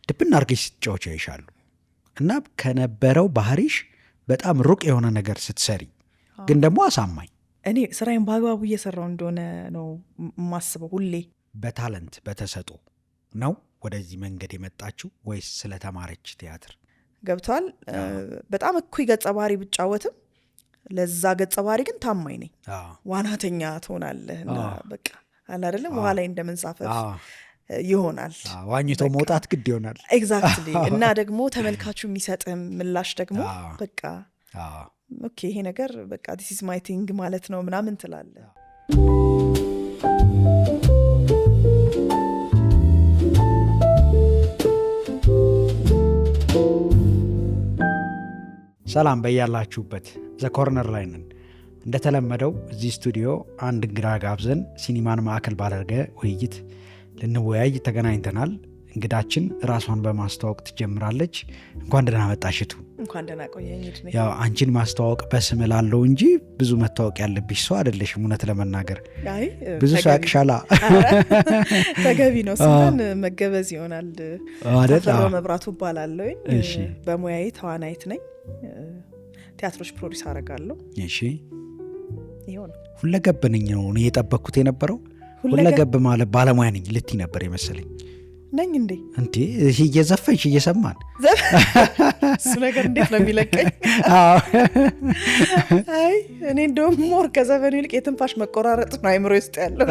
ድብና አርገሽ ስትጫወች ያይሻሉ እና ከነበረው ባህሪሽ በጣም ሩቅ የሆነ ነገር ስትሰሪ ግን ደግሞ አሳማኝ። እኔ ስራዬን በአግባቡ እየሰራው እንደሆነ ነው የማስበው ሁሌ። በታለንት በተሰጦ ነው ወደዚህ መንገድ የመጣችው ወይስ ስለተማረች ቲያትር? ገብቷል። በጣም እኩይ ገጸ ባህሪ ብጫወትም ለዛ ገጸ ባህሪ ግን ታማኝ ነኝ። ዋናተኛ ትሆናለህ እና በቃ አለ አይደለም ውሃ ላይ እንደመንሳፈፍ ይሆናል። ዋኝቶ መውጣት ግድ ይሆናል። ኤግዛክትሊ። እና ደግሞ ተመልካቹ የሚሰጥም ምላሽ ደግሞ በቃ ኦኬ ይሄ ነገር በቃ ዲስ ኢዝ ማይ ቲንግ ማለት ነው ምናምን ትላለህ። ሰላም በያላችሁበት ዘ ኮርነር ላይ ነን። እንደተለመደው እዚህ ስቱዲዮ አንድ እንግዳ ጋብዘን ሲኒማን ማዕከል ባደረገ ውይይት ልንወያይ ተገናኝተናል። እንግዳችን ራሷን በማስተዋወቅ ትጀምራለች። እንኳን ደህና መጣሽቱ። እንኳን ደህና ቆየኝ። ያው አንቺን ማስተዋወቅ በስም ላለው እንጂ ብዙ መታወቅ ያለብሽ ሰው አይደለሽም። እውነት ለመናገር ብዙ ሰው ያቅሻላ። ተገቢ ነው። ስንት መገበዝ ይሆናል። ተፈራ መብራቱ እባላለሁ። በሙያዬ ተዋናይት ነኝ። ቲያትሮች ፕሮዲስ አደርጋለሁ። እሺ ይሁን ሁለገብ ነኝ ነው እኔ የጠበቅኩት የነበረው። ሁለገብ ማለት ባለሙያ ነኝ ልትይ ነበር የመሰለኝ። ነኝ እንዴ? እንዴ እየዘፈንሽ እየሰማን እሱ ነገር እንዴት ነው የሚለቀኝ? አይ እኔ እንደውም ሞር ከዘፈኑ ይልቅ የትንፋሽ መቆራረጥ ነው አይምሮ ውስጥ ያለው።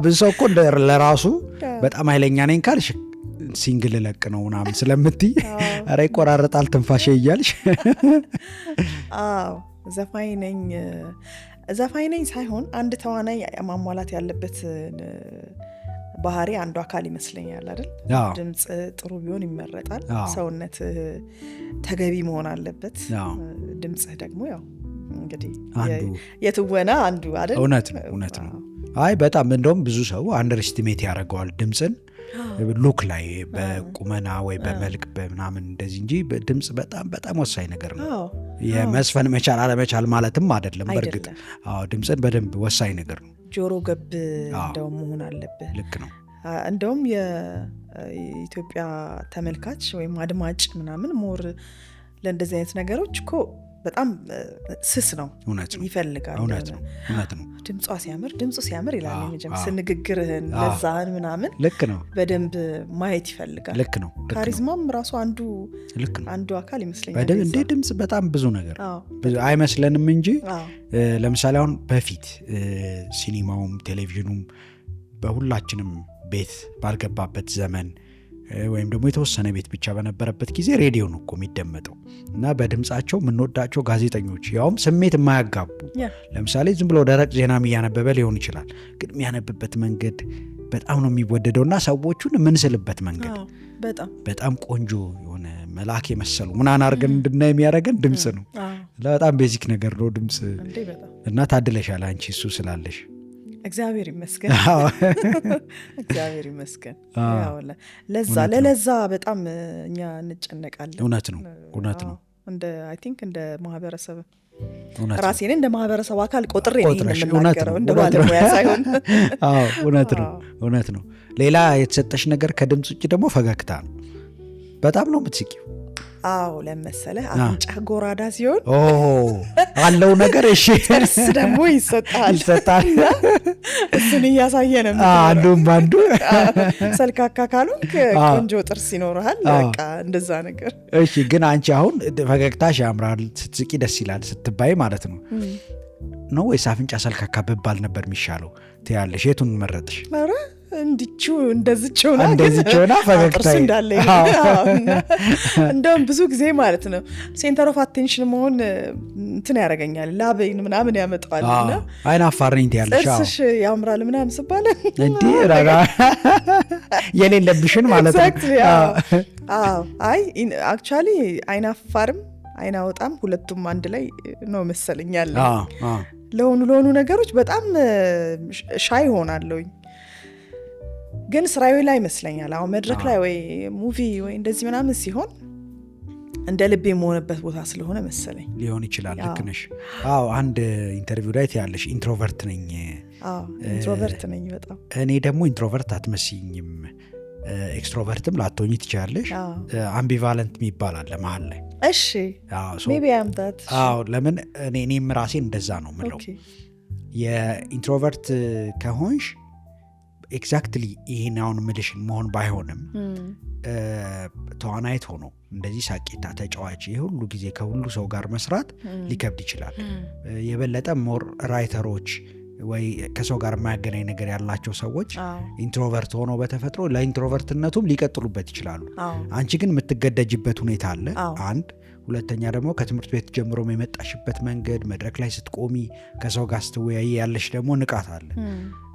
ብዙ ሰው እኮ ለራሱ በጣም ኃይለኛ ነኝ ካልሽ ሲንግል ለቅ ነው ምናምን ስለምትይ ኧረ ይቆራረጣል ትንፋሽ እያልሽ። አዎ ዘፋኝ ነኝ ሳይሆን አንድ ተዋናይ ማሟላት ያለበት ባህሪ አንዱ አካል ይመስለኛል አይደል? ድምጽ ጥሩ ቢሆን ይመረጣል። ሰውነት ተገቢ መሆን አለበት። ድምጽህ ደግሞ ያው እንግዲህ የትወና አንዱ አይደል? እውነት ነው። አይ በጣም እንደውም ብዙ ሰው አንደርስቲሜት ያደርገዋል ድምጽን ሉክ ላይ በቁመና ወይ በመልክ በምናምን እንደዚህ እንጂ ድምጽ በጣም በጣም ወሳኝ ነገር ነው። የመስፈን መቻል አለመቻል ማለትም አይደለም። በእርግጥ ድምጽን በደንብ ወሳኝ ነገር ነው። ጆሮ ገብ እንደውም መሆን አለብህ። ልክ ነው። እንደውም የኢትዮጵያ ተመልካች ወይም አድማጭ ምናምን ሞር ለእንደዚህ አይነት ነገሮች እኮ በጣም ስስ ነው። ይፈልጋል። እውነት ነው። ድምጿ ሲያምር ድምፁ ሲያምር ይላል። ስንግግርህን ለዛህን ምናምን ልክ ነው በደንብ ማየት ይፈልጋል። ልክ ነው። ካሪዝማም ራሱ አንዱ አካል ይመስለኛል። በደንብ እንደ ድምጽ በጣም ብዙ ነገር አይመስለንም እንጂ ለምሳሌ አሁን በፊት ሲኒማውም ቴሌቪዥኑም በሁላችንም ቤት ባልገባበት ዘመን ወይም ደግሞ የተወሰነ ቤት ብቻ በነበረበት ጊዜ ሬዲዮ ነው እኮ የሚደመጠው እና በድምጻቸው የምንወዳቸው ጋዜጠኞች ያውም ስሜት የማያጋቡ ለምሳሌ ዝም ብሎ ደረቅ ዜና እያነበበ ሊሆን ይችላል፣ ግን የሚያነብበት መንገድ በጣም ነው የሚወደደው እና ሰዎቹን የምንስልበት መንገድ በጣም ቆንጆ የሆነ መልአክ የመሰሉ ምናምን አድርገን እንድናይ የሚያደርገን ድምጽ ነው። በጣም ቤዚክ ነገር ነው ድምጽ እና ታድለሻል አንቺ እሱ ስላለሽ። እግዚአብሔር ይመስገን። እግዚአብሔር ይመስገን። ለዛ በጣም እኛ እንጨነቃለን። እውነት ነው። እንደ አይ ቲንክ እንደ ማህበረሰብ ራሴን እንደ ማህበረሰብ አካል ቆጥሬ ነው የምናገረው እንደ ባለሙያ ሳይሆን። እውነት ነው። ሌላ የተሰጠሽ ነገር ከድምጽ ውጭ ደግሞ ፈገግታ ነው። በጣም ነው የምትስቂው። አዎ ለመሰለህ አፍንጫ ጎራዳ ሲሆን አለው ነገር እሺ ጥርስ ደግሞ ይሰጣል። እሱን እያሳየ ነው አንዱ ሰልካካ ካልሆንክ ቆንጆ ጥርስ ይኖርሃል። በቃ እንደዛ ነገር። እሺ ግን አንቺ አሁን ፈገግታሽ ያምራል፣ ስትስቂ ደስ ይላል ስትባይ ማለት ነው ወይስ አፍንጫ ሰልካካ ብባል ነበር የሚሻለው ትያለሽ? የቱን መረጥሽ? እንደዚችው ፈገግታ እንዳለ እንደውም ብዙ ጊዜ ማለት ነው ሴንተር ኦፍ አቴንሽን መሆን እንትን ያደርገኛል፣ ላበይን ምናምን ያመጣዋል። እና አይን አፋርኝ ትያለሽ። ጥርስሽ ያምራል ምናምን ስባለ እንዴ የሌለብሽን ማለት ነው። አይ አክቹዋሊ አይን አፋርም አይን አወጣም ሁለቱም አንድ ላይ ነው መሰለኛል። ለሆኑ ነገሮች በጣም ሻይ ሆናለሁኝ። ግን ስራዬ ላይ ይመስለኛል አሁን መድረክ ላይ ወይ ሙቪ ወይ እንደዚህ ምናምን ሲሆን እንደ ልቤ የምሆንበት ቦታ ስለሆነ መሰለኝ ሊሆን ይችላል። ልክ ነሽ። አንድ ኢንተርቪው ላይ ትያለሽ ኢንትሮቨርት ነኝ። ኢንትሮቨርት ነኝ በጣም። እኔ ደግሞ ኢንትሮቨርት አትመስይኝም ኤክስትሮቨርትም ላትሆኚ ትችላለሽ። አምቢቫለንት የሚባል አለ መሀል ላይ። እሺ ሜቢ አምታት ለምን እኔም ራሴ እንደዛ ነው ምለው። የኢንትሮቨርት ከሆንሽ ኤግዛክትሊ ይሄን አሁን ምልሽን መሆን ባይሆንም ተዋናይት ሆኖ እንደዚህ ሳቂታ ተጫዋች ይሄ ሁሉ ጊዜ ከሁሉ ሰው ጋር መስራት ሊከብድ ይችላል። የበለጠ ሞር ራይተሮች ወይ ከሰው ጋር የማያገናኝ ነገር ያላቸው ሰዎች ኢንትሮቨርት ሆኖ በተፈጥሮ ለኢንትሮቨርትነቱም ሊቀጥሉበት ይችላሉ። አንቺ ግን የምትገደጅበት ሁኔታ አለ አንድ። ሁለተኛ ደግሞ ከትምህርት ቤት ጀምሮ የመጣሽበት መንገድ፣ መድረክ ላይ ስትቆሚ ከሰው ጋር ስትወያይ ያለሽ ደግሞ ንቃት አለ።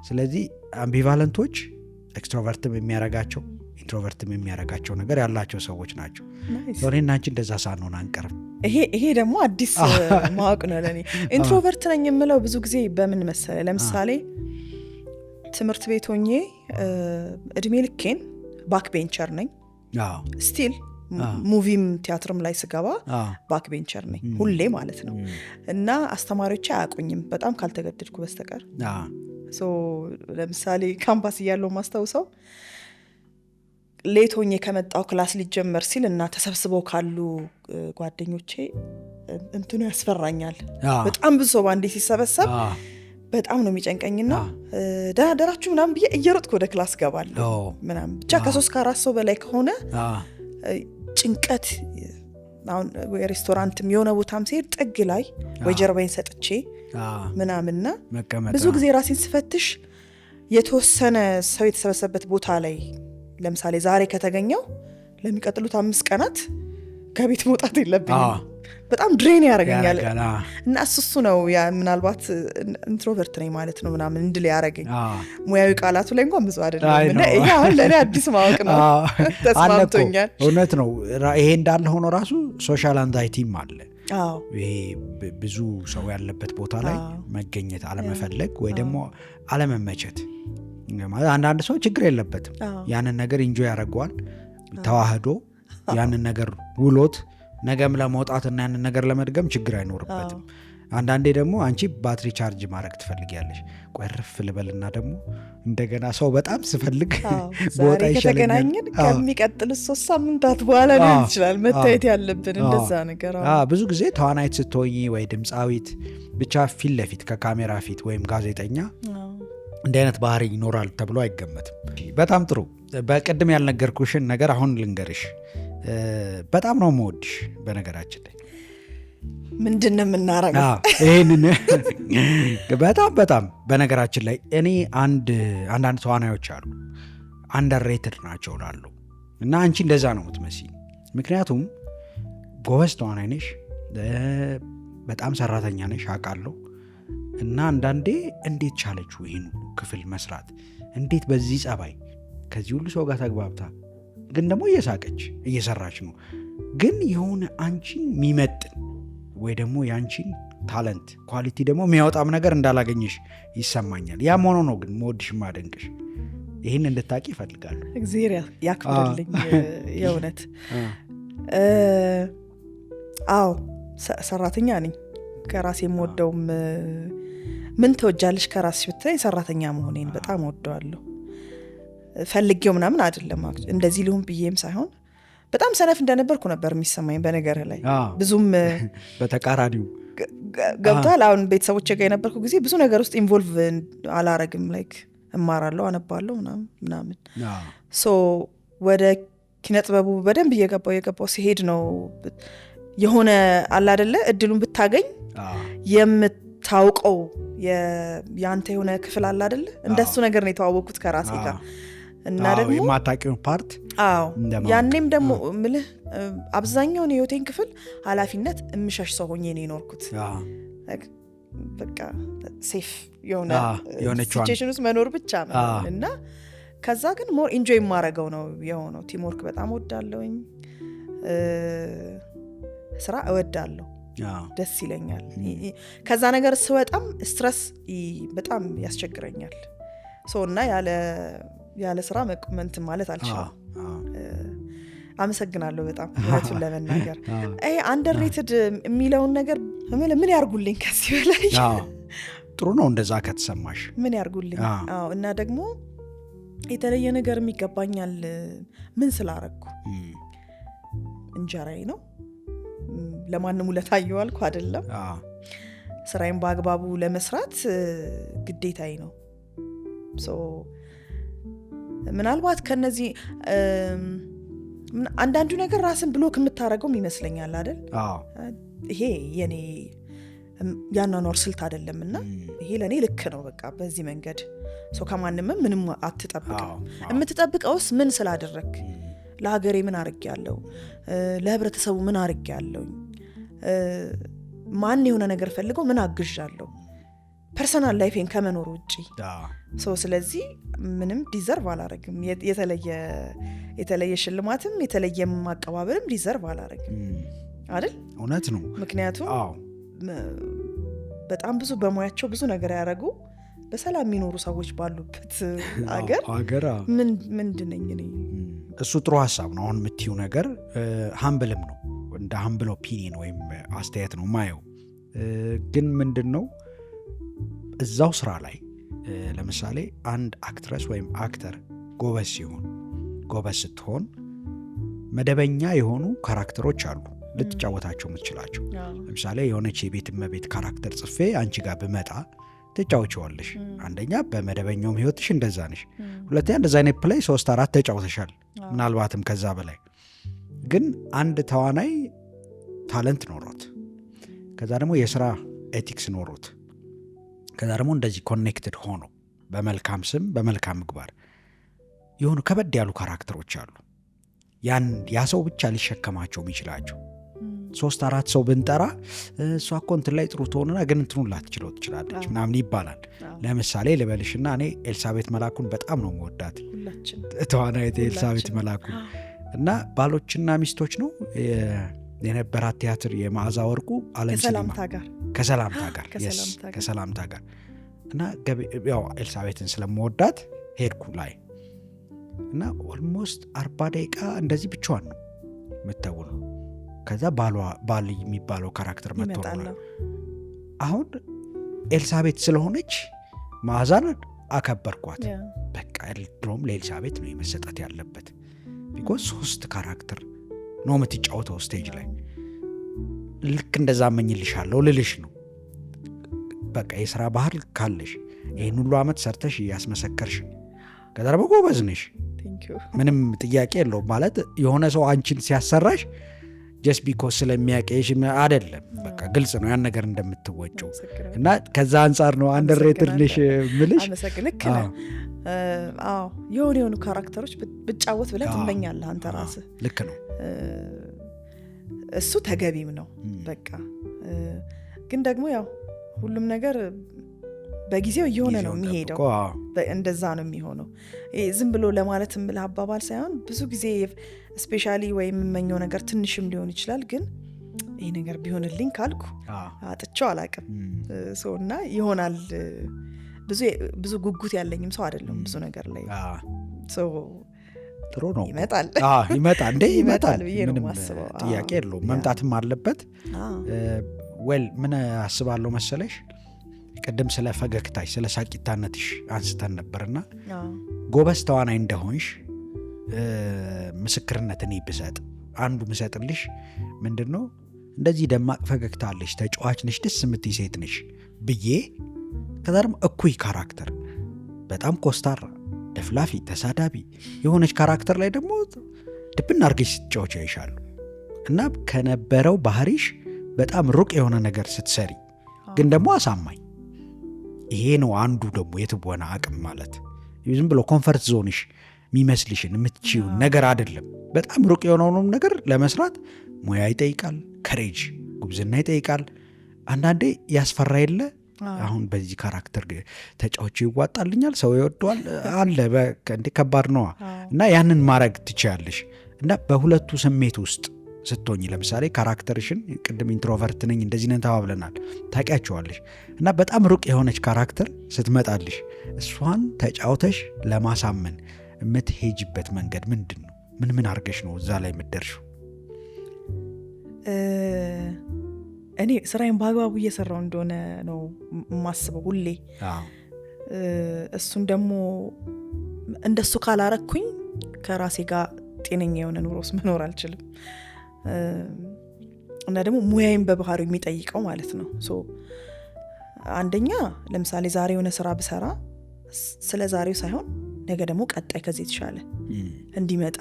ስለዚህ አምቢቫለንቶች ኤክስትሮቨርትም የሚያረጋቸው ኢንትሮቨርትም የሚያረጋቸው ነገር ያላቸው ሰዎች ናቸው። እኔና አንቺ እንደዛ ሳንሆን አንቀርም። ይሄ ደግሞ አዲስ ማወቅ ነው ለኔ። ኢንትሮቨርት ነኝ የምለው ብዙ ጊዜ በምን መሰለ፣ ለምሳሌ ትምህርት ቤት ሆኜ እድሜ ልኬን ባክ ቤንቸር ነኝ ስቲል ሙቪም ቲያትርም ላይ ስገባ ባክ ቤንቸር ነኝ ሁሌ ማለት ነው። እና አስተማሪዎች አያውቁኝም በጣም ካልተገደድኩ በስተቀር። ለምሳሌ ካምፓስ እያለው ማስታውሰው ሌት ሆኜ ከመጣው ክላስ ሊጀመር ሲል እና ተሰብስበው ካሉ ጓደኞቼ እንትኑ ያስፈራኛል። በጣም ብዙ ሰው ባንዴ ሲሰበሰብ በጣም ነው የሚጨንቀኝና ደራችሁ ምናምን ብዬ እየሮጥኩ ወደ ክላስ ገባለሁ ምናምን። ብቻ ከ3 ከ4 ሰው በላይ ከሆነ ጭንቀት። አሁን ሬስቶራንትም የሆነ ቦታም ሲሄድ ጥግ ላይ ወይ ጀርባዬን ሰጥቼ ምናምንና ብዙ ጊዜ ራሴን ስፈትሽ የተወሰነ ሰው የተሰበሰበበት ቦታ ላይ ለምሳሌ ዛሬ ከተገኘው ለሚቀጥሉት 5 ቀናት ከቤት መውጣት የለብኝም። በጣም ድሬን ያደርገኛል እና እሱ ነው ምናልባት ኢንትሮቨርት ነኝ ማለት ነው ምናምን እንድል ያደረገኝ። ሙያዊ ቃላቱ ላይ እንኳን ብዙ አይደለም እና ይሄ አሁን ለእኔ አዲስ ማወቅ ነው። ተስማምቶኛል። እውነት ነው። ይሄ እንዳለ ሆኖ ራሱ ሶሻል አንዛይቲም አለ። ይሄ ብዙ ሰው ያለበት ቦታ ላይ መገኘት አለመፈለግ ወይ ደግሞ አለመመቸት። አንዳንድ ሰው ችግር የለበትም ያንን ነገር ኢንጆይ ያደርገዋል ተዋህዶ ያንን ነገር ውሎት ነገም ለመውጣትና ያንን ነገር ለመድገም ችግር አይኖርበትም። አንዳንዴ ደግሞ አንቺ ባትሪ ቻርጅ ማድረግ ትፈልጊያለሽ። ቆርፍ ልበልና ደግሞ እንደገና ሰው በጣም ስፈልግ ቦታ ይሻለኛል ከሚቀጥሉት 3 ሳምንታት በኋላ ሊሆን ይችላል መታየት ያለብን እንደዛ ነገር። ብዙ ጊዜ ተዋናይት ስትሆኚ ወይ ድምፃዊት ብቻ ፊት ለፊት ከካሜራ ፊት ወይም ጋዜጠኛ እንዲህ አይነት ባህሪ ይኖራል ተብሎ አይገመትም። በጣም ጥሩ። በቅድም ያልነገርኩሽን ነገር አሁን ልንገርሽ። በጣም ነው የምወድሽ። በነገራችን ላይ ምንድን ነው የምናረገው? ይሄንን በጣም በነገራችን ላይ እኔ አንዳንድ ተዋናዮች አሉ አንደርሬትድ ናቸው ላሉ እና አንቺ እንደዛ ነው የምትመስይ። ምክንያቱም ጎበዝ ተዋናይ ነሽ፣ በጣም ሰራተኛ ነሽ አውቃለሁ። እና አንዳንዴ እንዴት ቻለችው ይህን ክፍል መስራት? እንዴት በዚህ ጸባይ ከዚህ ሁሉ ሰው ጋር ተግባብታ ግን ደግሞ እየሳቀች እየሰራች ነው። ግን የሆነ አንቺን የሚመጥን ወይ ደግሞ የአንቺን ታለንት ኳሊቲ ደግሞ የሚያወጣም ነገር እንዳላገኘሽ ይሰማኛል። ያም ሆኖ ነው ግን መወድሽ ማደንቅሽ። ይህን እንድታቂ ይፈልጋሉ። እግዚአብሔር ያክብርልኝ። የእውነት አዎ ሰራተኛ ነኝ። ከራሴ የምወደውም ምን ተወጃለሽ ከራስሽ ብትለኝ ሰራተኛ መሆኔን በጣም ወደዋለሁ። ፈልጌው ምናምን አይደለም እንደዚህ ልሁን ብዬም ሳይሆን በጣም ሰነፍ እንደነበርኩ ነበር የሚሰማኝ በነገር ላይ ብዙም በተቃራኒው ገብቷል። አሁን ቤተሰቦቼ ጋር የነበርኩ ጊዜ ብዙ ነገር ውስጥ ኢንቮልቭ አላረግም። ላይክ እማራለሁ አነባለሁ ምናምን ሶ ወደ ኪነጥበቡ በደንብ እየገባው ሲሄድ ነው የሆነ አለ አይደለ እድሉን ብታገኝ የምታውቀው ያንተ የሆነ ክፍል አለ አይደለ እንደሱ ነገር ነው የተዋወቅኩት ከራሴ ጋር እና ደግሞ የማታውቂው ፓርት ያኔም ደግሞ ምልህ አብዛኛውን የህይወቴን ክፍል ኃላፊነት እምሸሽ ሰው ሆኜ ነው የኖርኩት። በቃ ሴፍ የሆነ ሲቹዌሽን ውስጥ መኖር ብቻ ነው እና ከዛ ግን ሞር ኢንጆይ የማረገው ነው የሆነው። ቲምወርክ በጣም ወዳለሁኝ፣ ስራ እወዳለሁ፣ ደስ ይለኛል። ከዛ ነገር ስወጣም ስትረስ በጣም ያስቸግረኛል እና ያለ ስራ መቆመንት ማለት አልችልም። አመሰግናለሁ በጣም እውነቱን ለመናገር። ይሄ አንደርሬትድ የሚለውን ነገር ምን ያርጉልኝ ከዚህ በላይ ጥሩ ነው እንደዛ ከተሰማሽ ምን ያርጉልኝ። እና ደግሞ የተለየ ነገር የሚገባኛል ምን ስላረኩ እንጀራዬ ነው ለማንም ውለታየው አልኩ አይደለም ስራዬን በአግባቡ ለመስራት ግዴታዬ ነው ምናልባት ከነዚህ አንዳንዱ ነገር ራስን ብሎክ የምታረገው ይመስለኛል አይደል ይሄ የኔ ያናኖር ስልት አይደለምና ይሄ ለኔ ልክ ነው በቃ በዚህ መንገድ ከማንም ምንም አትጠብቀው የምትጠብቀውስ ምን ስላደረክ ለሀገሬ ምን አርጌያለሁ ለህብረተሰቡ ምን አርጌያለሁ ማን የሆነ ነገር ፈልገው ምን አግዣለሁ ፐርሰናል ላይፌን ከመኖር ውጪ ስለዚህ ምንም ዲዘርቭ አላረግም የተለየ ሽልማትም የተለየ ማቀባበልም ዲዘርቭ አላረግም አይደል እውነት ነው ምክንያቱም በጣም ብዙ በሙያቸው ብዙ ነገር ያደረጉ በሰላም የሚኖሩ ሰዎች ባሉበት አገር ምንድነኝ እኔ እሱ ጥሩ ሐሳብ ነው አሁን የምትዩ ነገር ሃምብልም ነው እንደ ሃምብል ኦፒኒየን ወይም አስተያየት ነው ማየው ግን ምንድነው እዛው ስራ ላይ ለምሳሌ አንድ አክትረስ ወይም አክተር ጎበዝ ስትሆን መደበኛ የሆኑ ካራክተሮች አሉ ልትጫወታቸው የምትችላቸው ለምሳሌ የሆነች የቤት እመቤት ካራክተር ጽፌ አንቺ ጋር ብመጣ ትጫወቻለሽ አንደኛ በመደበኛው ህይወትሽ እንደዛ ነሽ ሁለተኛ እንደዛ አይነት ፕሌይ 3-4 ተጫውተሻል ምናልባትም ከዛ በላይ ግን አንድ ተዋናይ ታለንት ኖሮት ከዛ ደግሞ የሥራ ኤቲክስ ኖሮት ከዛ ደግሞ እንደዚህ ኮኔክትድ ሆኖ በመልካም ስም በመልካም ምግባር የሆኑ ከበድ ያሉ ካራክተሮች አሉ ያ ሰው ብቻ ሊሸከማቸው የሚችላቸው 3-4 ሰው ብንጠራ እሷ እኮ እንትን ላይ ጥሩ ትሆንና ግን እንትኑን ላትችለው ትችላለች ምናምን ይባላል ለምሳሌ ልበልሽና እኔ ኤልሳቤት መላኩን በጣም ነው መወዳት ተዋናይት ኤልሳቤት መላኩን እና ባሎችና ሚስቶች ነው የነበራት ቲያትር የማዕዛ ወርቁ ዓለም ሲኒማ ከሰላምታ ጋር እና ያው ኤልሳቤትን ስለመወዳት ሄድኩ ላይ እና ኦልሞስት 40 ደቂቃ እንደዚህ ብቻዋን ነው የምትተውነው ከዛ ባል የሚባለው ካራክተር መጥቶ ነው አሁን ኤልሳቤት ስለሆነች ማዕዛን አከበርኳት በቃ ድሮም ለኤልሳቤት ነው የመሰጠት ያለበት ቢኮዝ 3 ካራክተር ነው የምትጫወተው ስቴጅ ላይ ልክ እንደዛ መኝልሻለሁ ልልሽ ነው በቃ የሥራ ባህል ካለሽ ይህን ሁሉ ዓመት ሰርተሽ ያስመሰከርሽ ከዛ ደግሞ ጎበዝ ነሽ ምንም ጥያቄ የለውም ማለት የሆነ ሰው አንቺን ሲያሰራሽ ጀስት ቢኮዝ ስለሚያቀሽ አይደለም በቃ ግልጽ ነው ያን ነገር እንደምትወጪው እና ከዛ አንፃር ነው አንደርሬትድ ነሽ ምልሽ አመሰግንክ የሆኑ ካራክተሮች ብጫወት ብለህ ትመኛለህ አንተ ራስህ ልክ ነው እሱ ተገቢም ነው በቃ ግን ደግሞ ያው ሁሉም ነገር በጊዜው እየሆነ ነው የሚሄደው እንደዛ ነው የሚሆነው ዝም ብሎ ለማለት ምልህ አባባል ሳይሆን ብዙ ጊዜ ስፔሻሊ ወይ የምመኘው ነገር ትንሽም ሊሆን ይችላል ግን ይሄ ነገር ቢሆንልኝ ካልኩ አጥቼው አላቅም እና ይሆናል ብዙ ጉጉት ያለኝም ሰው አይደለም ብዙ ነገር ላይ ጥሩ ነው ይመጣል ብዬ ነው ማስበው ጥያቄ የለውም መምጣትም አለበት ምን አስባለሁ መሰለሽ ቅድም ስለ ፈገግታሽ ስለ ሳቂታነትሽ አንስተን ነበርና ጎበዝ ተዋናይ እንደሆንሽ ምስክርነት እኔ ብሰጥ አንዱ ምሰጥልሽ ምንድነው እንደዚህ ደማቅ ፈገግታ አለሽ ተጫዋች ነሽ ደስ የምትይ ሴት ነሽ ብዬ ከዛም እኩይ ካራክተር በጣም ኮስታራ ደፍላፊ ተሳዳቢ የሆነች ካራክተር ላይ ደግሞ ድብና አርገሽ ስትጫወች ያይሻሉ እና ከነበረው ባህሪሽ በጣም ሩቅ የሆነ ነገር ስትሰሪ ግን ደግሞ አሳማኝ ይሄ ነው አንዱ ደግሞ የትወና አቅም ማለት ዝም ብሎ ኮምፈርት ዞንሽ የሚመስልሽን የምትችይው ነገር አይደለም በጣም ሩቅ የሆነውን ነገር ለመስራት ሙያ ይጠይቃል ከሬጅ ጉብዝና ይጠይቃል አንዳንዴ ያስፈራ የለ አሁን በዚህ ካራክተር ተጫውቼ ይዋጣልኛል ሰው ይወደዋል አለ እንዴ ከባድ ነው እና ያንን ማድረግ ትችያለሽ እና በሁለቱ ስሜት ውስጥ ስትሆኝ ለምሳሌ ካራክተርሽን ቅድም ኢንትሮቨርት ነኝ እንደዚህ ነን ተባብለናል ታውቂያቸዋለሽ እና በጣም ሩቅ የሆነች ካራክተር ስትመጣልሽ እሷን ተጫውተሽ ለማሳመን የምትሄጅበት መንገድ ምንድን ነው ምን አርገሽ ነው እዛ ላይ የምትደርሺው እኔ ስራዬን በአግባቡ እየሰራው እንደሆነ ነው የማስበው ሁሌ እሱን ደግሞ እንደሱ ካላረኩኝ ከራሴ ጋር ጤነኛ የሆነ ኑሮስ መኖር አልችልም። እና ደግሞ ሙያዬን በባህሪው የሚጠይቀው ማለት ነው። አንደኛ ለምሳሌ ዛሬ የሆነ ስራ ብሰራ ስለ ዛሬው ሳይሆን ነገ ደግሞ ቀጣይ ከዚህ የተሻለ እንዲመጣ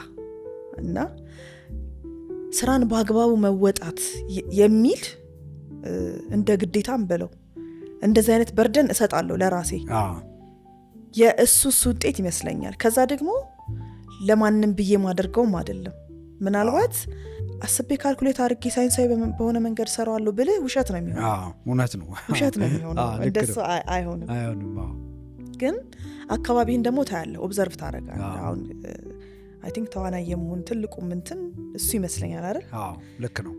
እና ስራን በአግባቡ መወጣት የሚል እንደ ግዴታም በለው እንደዚህ አይነት በርደን እሰጣለሁ ለራሴ። የእሱስ ውጤት ይመስለኛል። ከዛ ደግሞ ለማንም ብዬ ማደርገውም አይደለም። ምናልባት አስቤ ካልኩሌት አድርጌ ሳይንሳዊ በሆነ መንገድ ሰራዋለሁ ብልህ ውሸት ነው የሚሆነው። እውነት ነው፣ ውሸት ነው የሚሆነው። እንደሱ አይሆንም። ግን አካባቢህን ደግሞ ታያለህ፣ ኦብዘርቭ ታደርጋለህ። አሁን አይ ቲንክ ተዋናይ የመሆን ትልቁ ምንትን እሱ ይመስለኛል አይደል? ልክ ነው።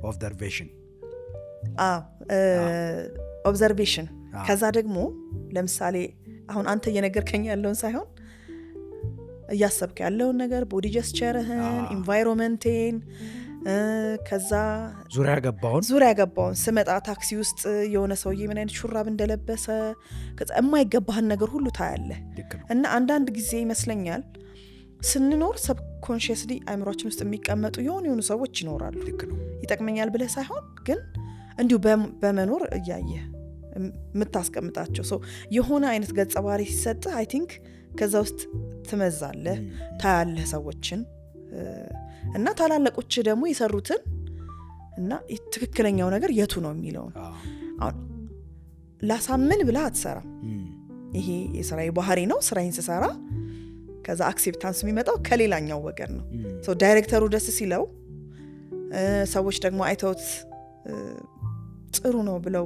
ኦብዘርቬሽን ኦብዘርቬሽን። ከዛ ደግሞ ለምሳሌ አሁን አንተ እየነገርከኝ ያለውን ሳይሆን እያሰብክ ያለውን ነገር ቦዲ ጀስቸርህን፣ ኢንቫይሮንመንቴን፣ ከዛ ዙሪያ ገባውን ስመጣ ታክሲ ውስጥ የሆነ ሰውዬ ምን አይነት ሹራብ እንደለበሰ ከዛ የማይገባህን ነገር ሁሉ ታያለህ። እና አንዳንድ ጊዜ ይመስለኛል ስንኖር ሰብኮንሽስሊ አይምሯችን ውስጥ የሚቀመጡ የሆኑ ሰዎች ይኖራሉ። ይጠቅመኛል ብለህ ሳይሆን ግን እንዲሁ በመኖር እያየህ የምታስቀምጣቸው ሰው የሆነ አይነት ገጸ ባህሪ ሲሰጥህ አይ ቲንክ ከዛ ውስጥ ትመዛለህ፣ ታያለህ ሰዎችን እና ታላላቆች ደግሞ የሰሩትን እና ትክክለኛው ነገር የቱ ነው የሚለውን አሁን ላሳምን ብለህ አትሰራም። ይሄ የስራዬ ባህሪ ነው። ስራዬን ስሰራ ከዛ አክሴፕታንስ የሚመጣው ከሌላኛው ወገን ነው። ዳይሬክተሩ ደስ ሲለው ሰዎች ደግሞ አይተውት ጥሩ ነው ብለው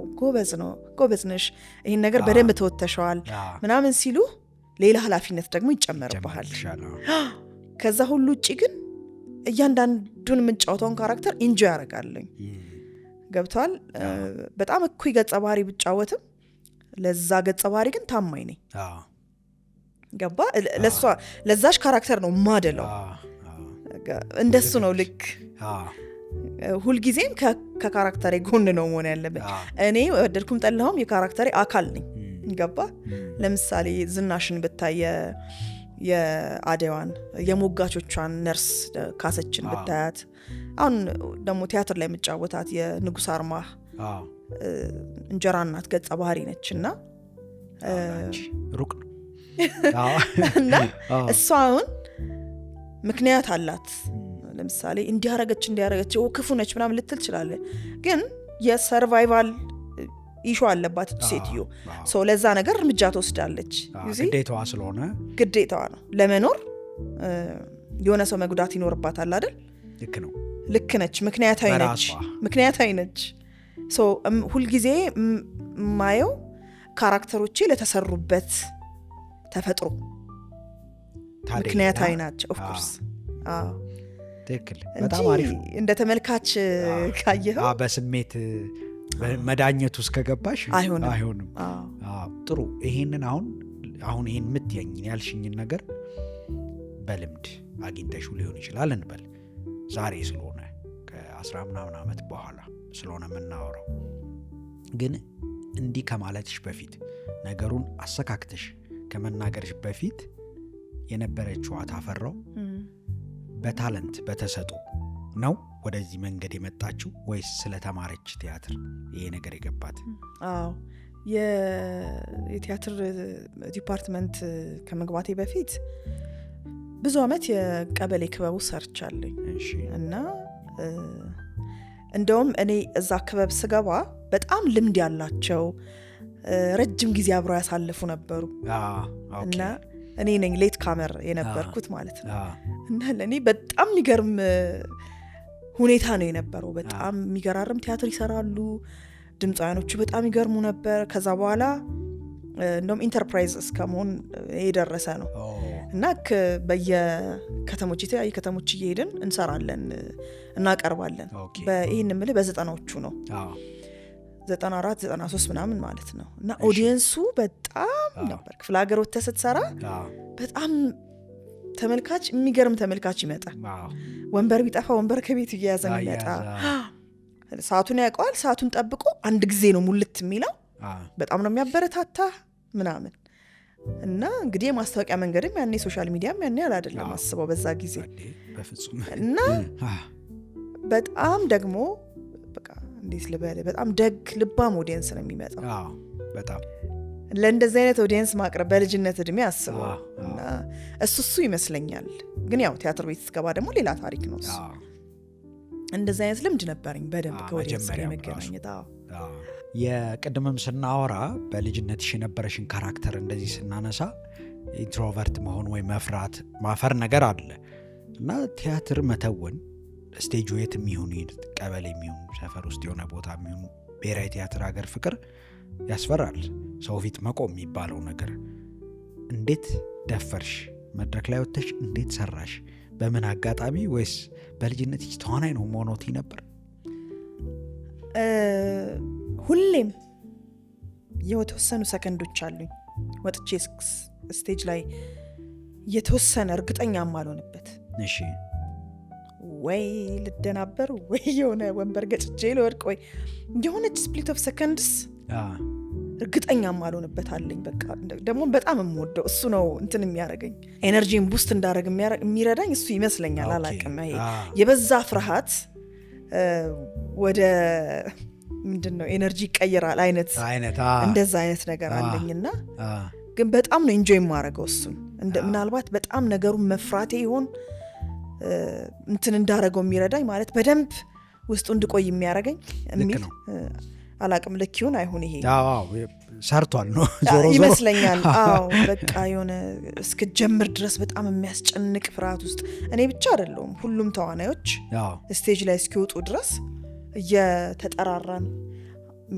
ጎበዝ ነሽ፣ ይህን ነገር በደንብ ተወተሸዋል ምናምን ሲሉ ሌላ ኃላፊነት ደግሞ ይጨመርብሃል። ከዛ ሁሉ ውጭ ግን እያንዳንዱን የምንጫወተውን ካራክተር ኢንጆይ ያደርጋለኝ። ገብቷል? በጣም እኩይ ገጸ ባህሪ ብጫወትም ለዛ ገጸ ባህሪ ግን ታማኝ ነኝ። ገባ? ለዛሽ ካራክተር ነው ማደለው። እንደሱ ነው ልክ ሁልጊዜም ከካራክተሬ ጎን ነው መሆን ያለብን። እኔ ወደድኩም ጠላሁም የካራክተሬ አካል ነኝ። ገባ? ለምሳሌ ዝናሽን ብታይ የአደዋን የሞጋቾቿን ነርስ ካሰችን ብታያት፣ አሁን ደግሞ ቲያትር ላይ የምጫወታት የንጉስ አርማህ እንጀራ እናት ገጸ ባህሪ ነች እና ሩቅ ነው እና እሷ አሁን ምክንያት አላት። ለምሳሌ እንዲያረገች ክፉ ነች ምናምን ልትል ትችላለ፣ ግን የሰርቫይቫል ኢሹ አለባት ሴትዮ። ለዛ ነገር እርምጃ ትወስዳለች። ግዴታዋ ነው ለመኖር። የሆነ ሰው መጉዳት ይኖርባታል አይደል? ልክ ነች። ምክንያታዊ ነች። ሁልጊዜ ማየው ካራክተሮቼ ለተሰሩበት ተፈጥሮ ምክንያታዊ ናቸው። ኦፍኮርስ ትክክል። በጣም አሪፍ። እንደ ተመልካች ካየኸው በስሜት መዳኘት ውስጥ ከገባሽ አይሆንም። ጥሩ። ይሄንን አሁን ይሄን የምትየኝን ያልሽኝን ነገር በልምድ አግኝተሽው ሊሆን ይችላል እንበል። ዛሬ ስለሆነ ከ10 ምናምን ዓመት በኋላ ስለሆነ የምናወራው፣ ግን እንዲህ ከማለትሽ በፊት ነገሩን አሰካክተሽ ከመናገርሽ በፊት የነበረችው አታፈራው በታለንት በተሰጦ ነው ወደዚህ መንገድ የመጣችው ወይስ ስለተማረች ቲያትር ይሄ ነገር የገባት? የቲያትር ዲፓርትመንት ከመግባቴ በፊት ብዙ አመት የቀበሌ ክበቡ ሰርቻለኝ እና እንደውም እኔ እዛ ክበብ ስገባ በጣም ልምድ ያላቸው ረጅም ጊዜ አብረው ያሳልፉ ነበሩ እና እኔ ነኝ ሌት ካመር የነበርኩት ማለት ነው። እና ለእኔ በጣም የሚገርም ሁኔታ ነው የነበረው። በጣም የሚገራርም ቲያትር ይሰራሉ። ድምፃውያኖቹ በጣም ይገርሙ ነበር። ከዛ በኋላ እንደውም ኢንተርፕራይዝ እስከመሆን የደረሰ ነው እና በየከተሞች የተለያዩ ከተሞች እየሄድን እንሰራለን፣ እናቀርባለን። ይህን ምልህ በ90ዎቹ ነው 94 93 ምናምን ማለት ነው። እና ኦዲየንሱ በጣም ነበር። ክፍለ ሀገር ወጥተህ ስትሰራ በጣም ተመልካች፣ የሚገርም ተመልካች ይመጣል። ወንበር ቢጠፋ ወንበር ከቤት እየያዘ ይመጣ። ሰዓቱን ያውቀዋል። ሰዓቱን ጠብቆ አንድ ጊዜ ነው ሙልት የሚለው። በጣም ነው የሚያበረታታ ምናምን እና እንግዲህ የማስታወቂያ መንገድም ያኔ ሶሻል ሚዲያም ያኔ አይደለም አስበው በዛ ጊዜ በፍጹም እና በጣም ደግሞ በቃ እንዴት ልበል በጣም ደግ ልባም ኦዲየንስ ነው የሚመጣው በጣም ለእንደዚህ አይነት ኦዲየንስ ማቅረብ በልጅነት እድሜ አስበው እና እሱ ይመስለኛል ግን ያው ቲያትር ቤት ስገባ ደግሞ ሌላ ታሪክ ነው እሱ እንደዚህ አይነት ልምድ ነበረኝ በደንብ ከኦዲየንስ ጋር መገናኘት የቅድምም ስናወራ በልጅነትሽ የነበረሽን ካራክተር እንደዚህ ስናነሳ ኢንትሮቨርት መሆን ወይ መፍራት ማፈር ነገር አለ እና ቲያትር መተወን ስቴጅ የትም ይሁን ቀበሌ የሚሆን ሰፈር ውስጥ የሆነ ቦታ የሚሆን ብሔራዊ ቲያትር ሀገር ፍቅር ያስፈራል ሰው ፊት መቆም የሚባለው ነገር እንዴት ደፈርሽ መድረክ ላይ ወጥተሽ እንዴት ሰራሽ በምን አጋጣሚ ወይስ በልጅነትሽ ተዋናይ ነው መሆኖት ነበር ሁሌም የተወሰኑ ሰከንዶች አሉኝ ወጥቼ ስቴጅ ላይ የተወሰነ እርግጠኛ ማልሆንበት እሺ ወይ ልደናበር ወይ የሆነ ወንበር ገጭጄ ልወድቅ ወይ የሆነች ስፕሊት ኦፍ ሰከንድስ እርግጠኛ ማልሆንበት አለኝ በቃ ደግሞ በጣም የምወደው እሱ ነው እንትን የሚያደርገኝ ኤነርጂን ቡስት እንዳደረግ የሚረዳኝ እሱ ይመስለኛል አላውቅም የበዛ ፍርሃት ወደ ምንድነው ኤነርጂ ይቀየራል አይነት እንደዛ አይነት ነገር አለኝና ግን በጣም ነው ኢንጆይ የማደርገው እሱን ምናልባት በጣም ነገሩን መፍራቴ ይሆን እንትን እንዳደረገው የሚረዳኝ ማለት በደንብ ውስጡ እንድቆይ የሚያደርገኝ የሚል አላቅም ልኪውን አይሁን ይሄ ሰርቷል ነው ዞሮ ይመስለኛል በቃ የሆነ እስከጀምር ድረስ በጣም የሚያስጨንቅ ፍርሃት ውስጥ እኔ ብቻ አይደለሁም ሁሉም ተዋናዮች ስቴጅ ላይ እስኪወጡ ድረስ እየተጠራራን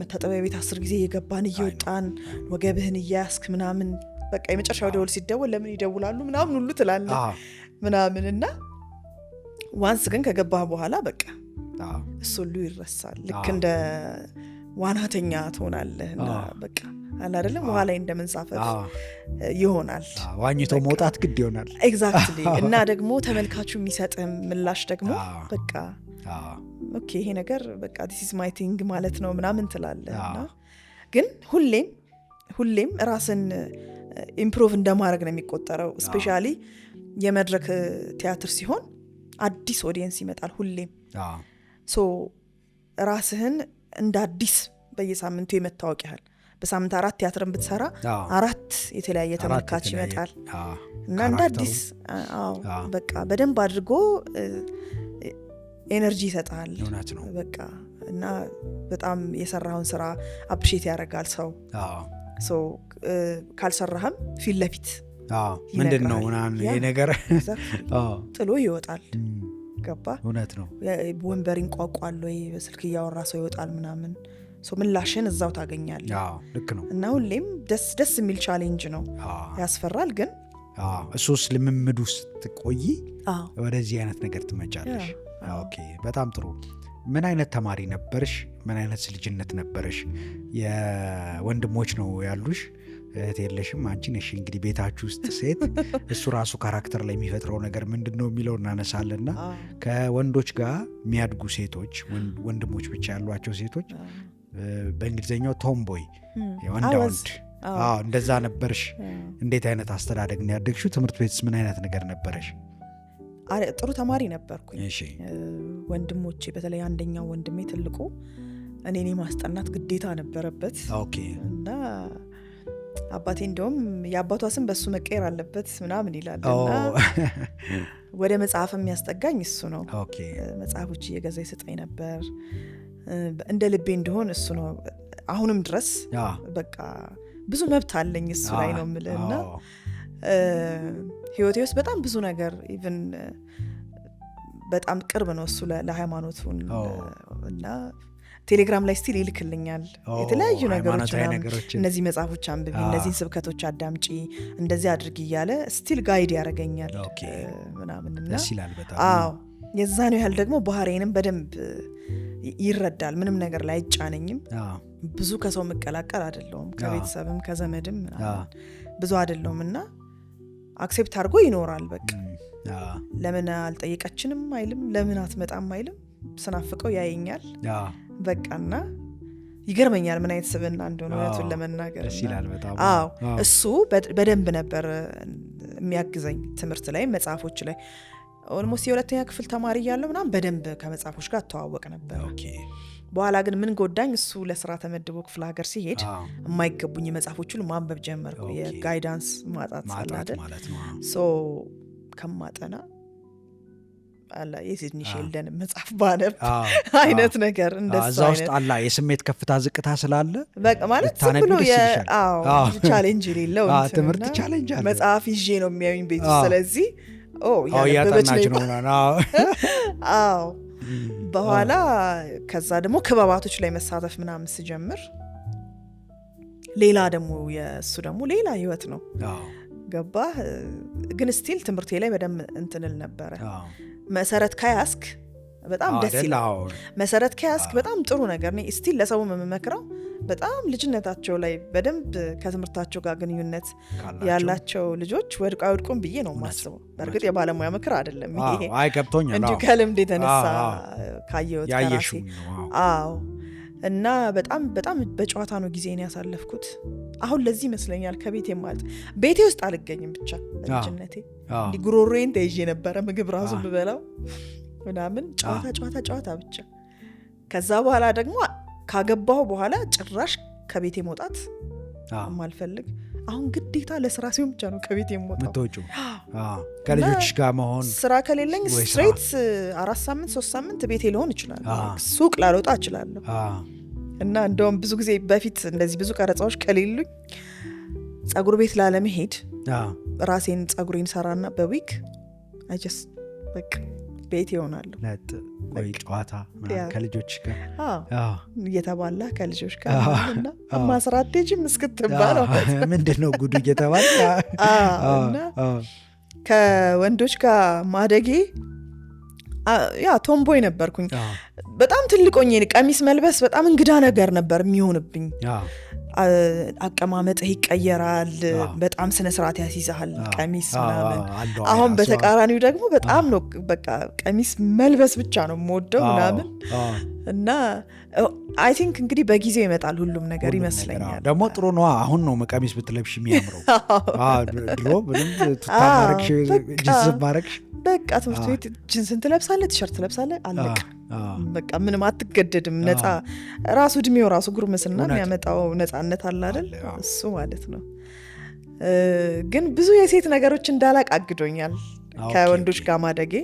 መታጠቢያ ቤት 10 ጊዜ እየገባን እየወጣን ወገብህን እያያስክ ምናምን በቃ የመጨረሻው ደውል ሲደወል ለምን ይደውላሉ ምናምን ሁሉ ትላለህ ምናምን እና ዋንስ ግን ከገባህ በኋላ በቃ እሱ ሁሉ ይረሳል ልክ እንደ ዋናተኛ ትሆናለህ እና በቃ አለ አይደለም ውሃ ላይ እንደመንሳፈፍ ይሆናል ዋኝቶ መውጣት ግድ ይሆናል ኤግዛክትሊ እና ደግሞ ተመልካቹ የሚሰጥህ ምላሽ ደግሞ በቃ ኦኬ ይሄ ነገር በቃ this is my thing ማለት ነው ምናምን ትላለህ እና ግን ሁሌም ራስን ኢምፕሩቭ እንደማድረግ ነው የሚቆጠረው ስፔሻሊ የመድረክ ቲያትር ሲሆን አዲስ ኦዲየንስ ይመጣል ሁሌም ሶ ራስህን እንደ አዲስ በየሳምንቱ የመታወቅ ያህል በሳምንት 4 ቲያትርን ብትሰራ 4 የተለያየ ተመልካች ይመጣል እና እንደ አዲስ በቃ በደንብ አድርጎ ኤነርጂ ይሰጣል በቃ እና በጣም የሰራውን ስራ አፕሪሺየት ያደርጋል ሰው ሶ ካልሰራህም ፊት ለፊት ምንድነው ይሄ ነገር ጥሎ ይወጣል ገባ እውነት ነው ወንበር ይንቋቋል ወይ በስልክ እያወራ ሰው ይወጣል ምናምን ሶ ምላሽን እዛው ታገኛለህ ልክ ነው እና ሁሌም ደስ የሚል ቻሌንጅ ነው ያስፈራል ግን እሱስ ልምምድ ውስጥ ትቆይ ወደዚህ አይነት ነገር ትመጫለሽ ኦኬ በጣም ጥሩ ምን አይነት ተማሪ ነበርሽ ምን አይነት ልጅነት ነበርሽ የወንድሞች ነው ያሉሽ እህት የለሽም አንቺ ነሽ እንግዲህ ቤታችሁ ውስጥ ሴት እሱ ራሱ ካራክተር ላይ የሚፈጥረው ነገር ምንድነው የሚለው እናነሳለና ከወንዶች ጋር የሚያድጉ ሴቶች ወንድሞች ብቻ ያሏቸው ሴቶች በእንግሊዘኛው ቶምቦይ ወንድ እንደዛ ነበርሽ እንዴት አይነት አስተዳደግ ነው ያደግሽው ትምህርት ቤትስ ምን አይነት ነገር ነበርሽ ጥሩ ተማሪ ነበርኩኝ ወንድሞቼ በተለይ አንደኛው ወንድሜ ትልቁ እኔ ማስጠናት ግዴታ ነበረበት እና አባቴ እንደውም የአባቷ ስም በሱ መቀየር አለበት ምናምን ይላልና ወደ መጽሐፍ የሚያስጠጋኝ እሱ ነው መጽሐፎች እየገዛ ይሰጠኝ ነበር እንደ ልቤ እንደሆን እሱ ነው አሁንም ድረስ በቃ ብዙ መብት አለኝ እሱ ላይ ነው የምልህና ህይወቴ ውስጥ በጣም ብዙ ነገር ኢቭን በጣም ቅርብ ነው እሱ ለሃይማኖቱ እና ቴሌግራም ላይ ስቲል ይልክልኛል የተለያዩ ነገሮች እነዚህ መጽሐፎች አንብቢ እነዚህን ስብከቶች አዳምጪ እንደዚህ አድርጊ እያለ ስቲል ጋይድ ያደርገኛል ምናምንና የዛን ያህል ደግሞ ባህሪዬንም በደንብ ይረዳል ምንም ነገር ላይ አይጫነኝም ብዙ ከሰው መቀላቀል አይደለሁም ከቤተሰብም ከዘመድም ብዙ አይደለሁም እና አክሴፕት አድርጎ ይኖራል በቃ ለምን አልጠየቀችንም አይልም ለምን አትመጣም አይልም ስናፍቀው ያየኛል በቃና ይገርመኛል ምን አይነት ስብዕና እንደሆነ እውነቱን ለመናገር። አዎ እሱ በደንብ ነበር የሚያግዘኝ ትምህርት ላይ መጽሐፎች ላይ ኦልሞስት የሁለተኛ ክፍል ተማሪ እያለሁ ምናምን በደንብ ከመጽሐፎች ጋር አተዋወቅ ነበር። በኋላ ግን ምን ጎዳኝ፣ እሱ ለስራ ተመድቦ ክፍለ ሀገር ሲሄድ የማይገቡኝ መጽሐፎች ሁሉ ማንበብ ጀመርኩ። የጋይዳንስ ማጣት ማለት ነው። ሶ ከማጠና አላ የሲድኒ ሼልደን መጽሐፍ ባነብ አይነት ነገር እንደሱ እዛ ውስጥ አላ የስሜት ከፍታ ዝቅታ ስላለ በቃ ማለት ብሎ ቻሌንጅ የሌለው ትምህርት ቻሌንጅ አለ። መጽሐፍ ይዤ ነው የሚያዩኝ ቤት ውስጥ። ስለዚህ ያጠናች ነው አዎ በኋላ ከዛ ደግሞ ክበባቶች ላይ መሳተፍ ምናምን ስጀምር ሌላ ደግሞ የእሱ ደግሞ ሌላ ህይወት ነው ገባህ። ግን ስቲል ትምህርቴ ላይ በደንብ እንትንል ነበረ። መሰረት ከያስክ በጣም ደስ ይላል። መሰረት ከያስክ በጣም ጥሩ ነገር ነው። ስቲል ለሰው የምመክረው በጣም ልጅነታቸው ላይ በደንብ ከትምህርታቸው ጋር ግንኙነት ያላቸው ልጆች ወድቁ አይወድቁም ብዬ ነው የማስበው። በእርግጥ የባለሙያ ምክር አይደለም ይሄ፣ አይገብቶኛል እንዲሁ ከልምድ የተነሳ ካየሁት ከራሴ። አዎ እና በጣም በጣም በጨዋታ ነው ጊዜን ያሳለፍኩት። አሁን ለዚህ ይመስለኛል ከቤቴ ማለት ቤቴ ውስጥ አልገኝም ብቻ በልጅነቴ እንዲህ ጉሮሮዬን ተይዤ ነበረ ምግብ ራሱ ብበላው ምናምን ጨዋታ ብቻ። ከዛ በኋላ ደግሞ ካገባሁ በኋላ ጭራሽ ከቤቴ መውጣት ማልፈልግ። አሁን ግዴታ ለስራ ሲሆን ብቻ ነው ከቤቴ መውጣት። ከልጆች ጋር መሆን ስራ ከሌለኝ ስትሬት 4 ሳምንት 3 ሳምንት ቤቴ ልሆን ይችላል። ሱቅ ላልወጣ እችላለሁ። እና እንደውም ብዙ ጊዜ በፊት እንደዚህ ብዙ ቀረጻዎች ከሌሉኝ ጸጉር ቤት ላለመሄድ ራሴን ጸጉሬን ሰራና በዊክ አይጀስ በቃ ቤት ይሆናለሁ። ወይ ጨዋታ ከልጆች ጋር እየተባላ ከልጆች ጋር እና ማስራቴጅም እስክትባለው ምንድነው ጉዱ እየተባለ እና ከወንዶች ጋር ማደጌ ቶምቦይ ነበርኩኝ። በጣም ትልቆኝ ቀሚስ መልበስ በጣም እንግዳ ነገር ነበር የሚሆንብኝ። አቀማመጥህ ይቀየራል። በጣም ስነ ስርዓት ያስይዛል ቀሚስ ምናምን። አሁን በተቃራኒው ደግሞ በጣም ነው በቃ ቀሚስ መልበስ ብቻ ነው የምወደው ምናምን። እና አይ ቲንክ እንግዲህ በጊዜው ይመጣል ሁሉም ነገር ይመስለኛል። ደግሞ ጥሩ ነው። አሁን ነው ቀሚስ ብትለብሽ የሚያምረው። ድሮ ምንም ቱታማረግሽ ጅንስ ማረግሽ በቃ ትምህርት ቤት ጅንስን ትለብሳለህ፣ ቲሸርት ትለብሳለህ፣ አለቅ በቃ ምንም አትገደድም። ነፃ ራሱ እድሜው ራሱ ጉርምስና የሚያመጣው ነፃነት አለ አይደል? እሱ ማለት ነው። ግን ብዙ የሴት ነገሮች እንዳላቅ አግዶኛል ከወንዶች ጋር ማደጌ።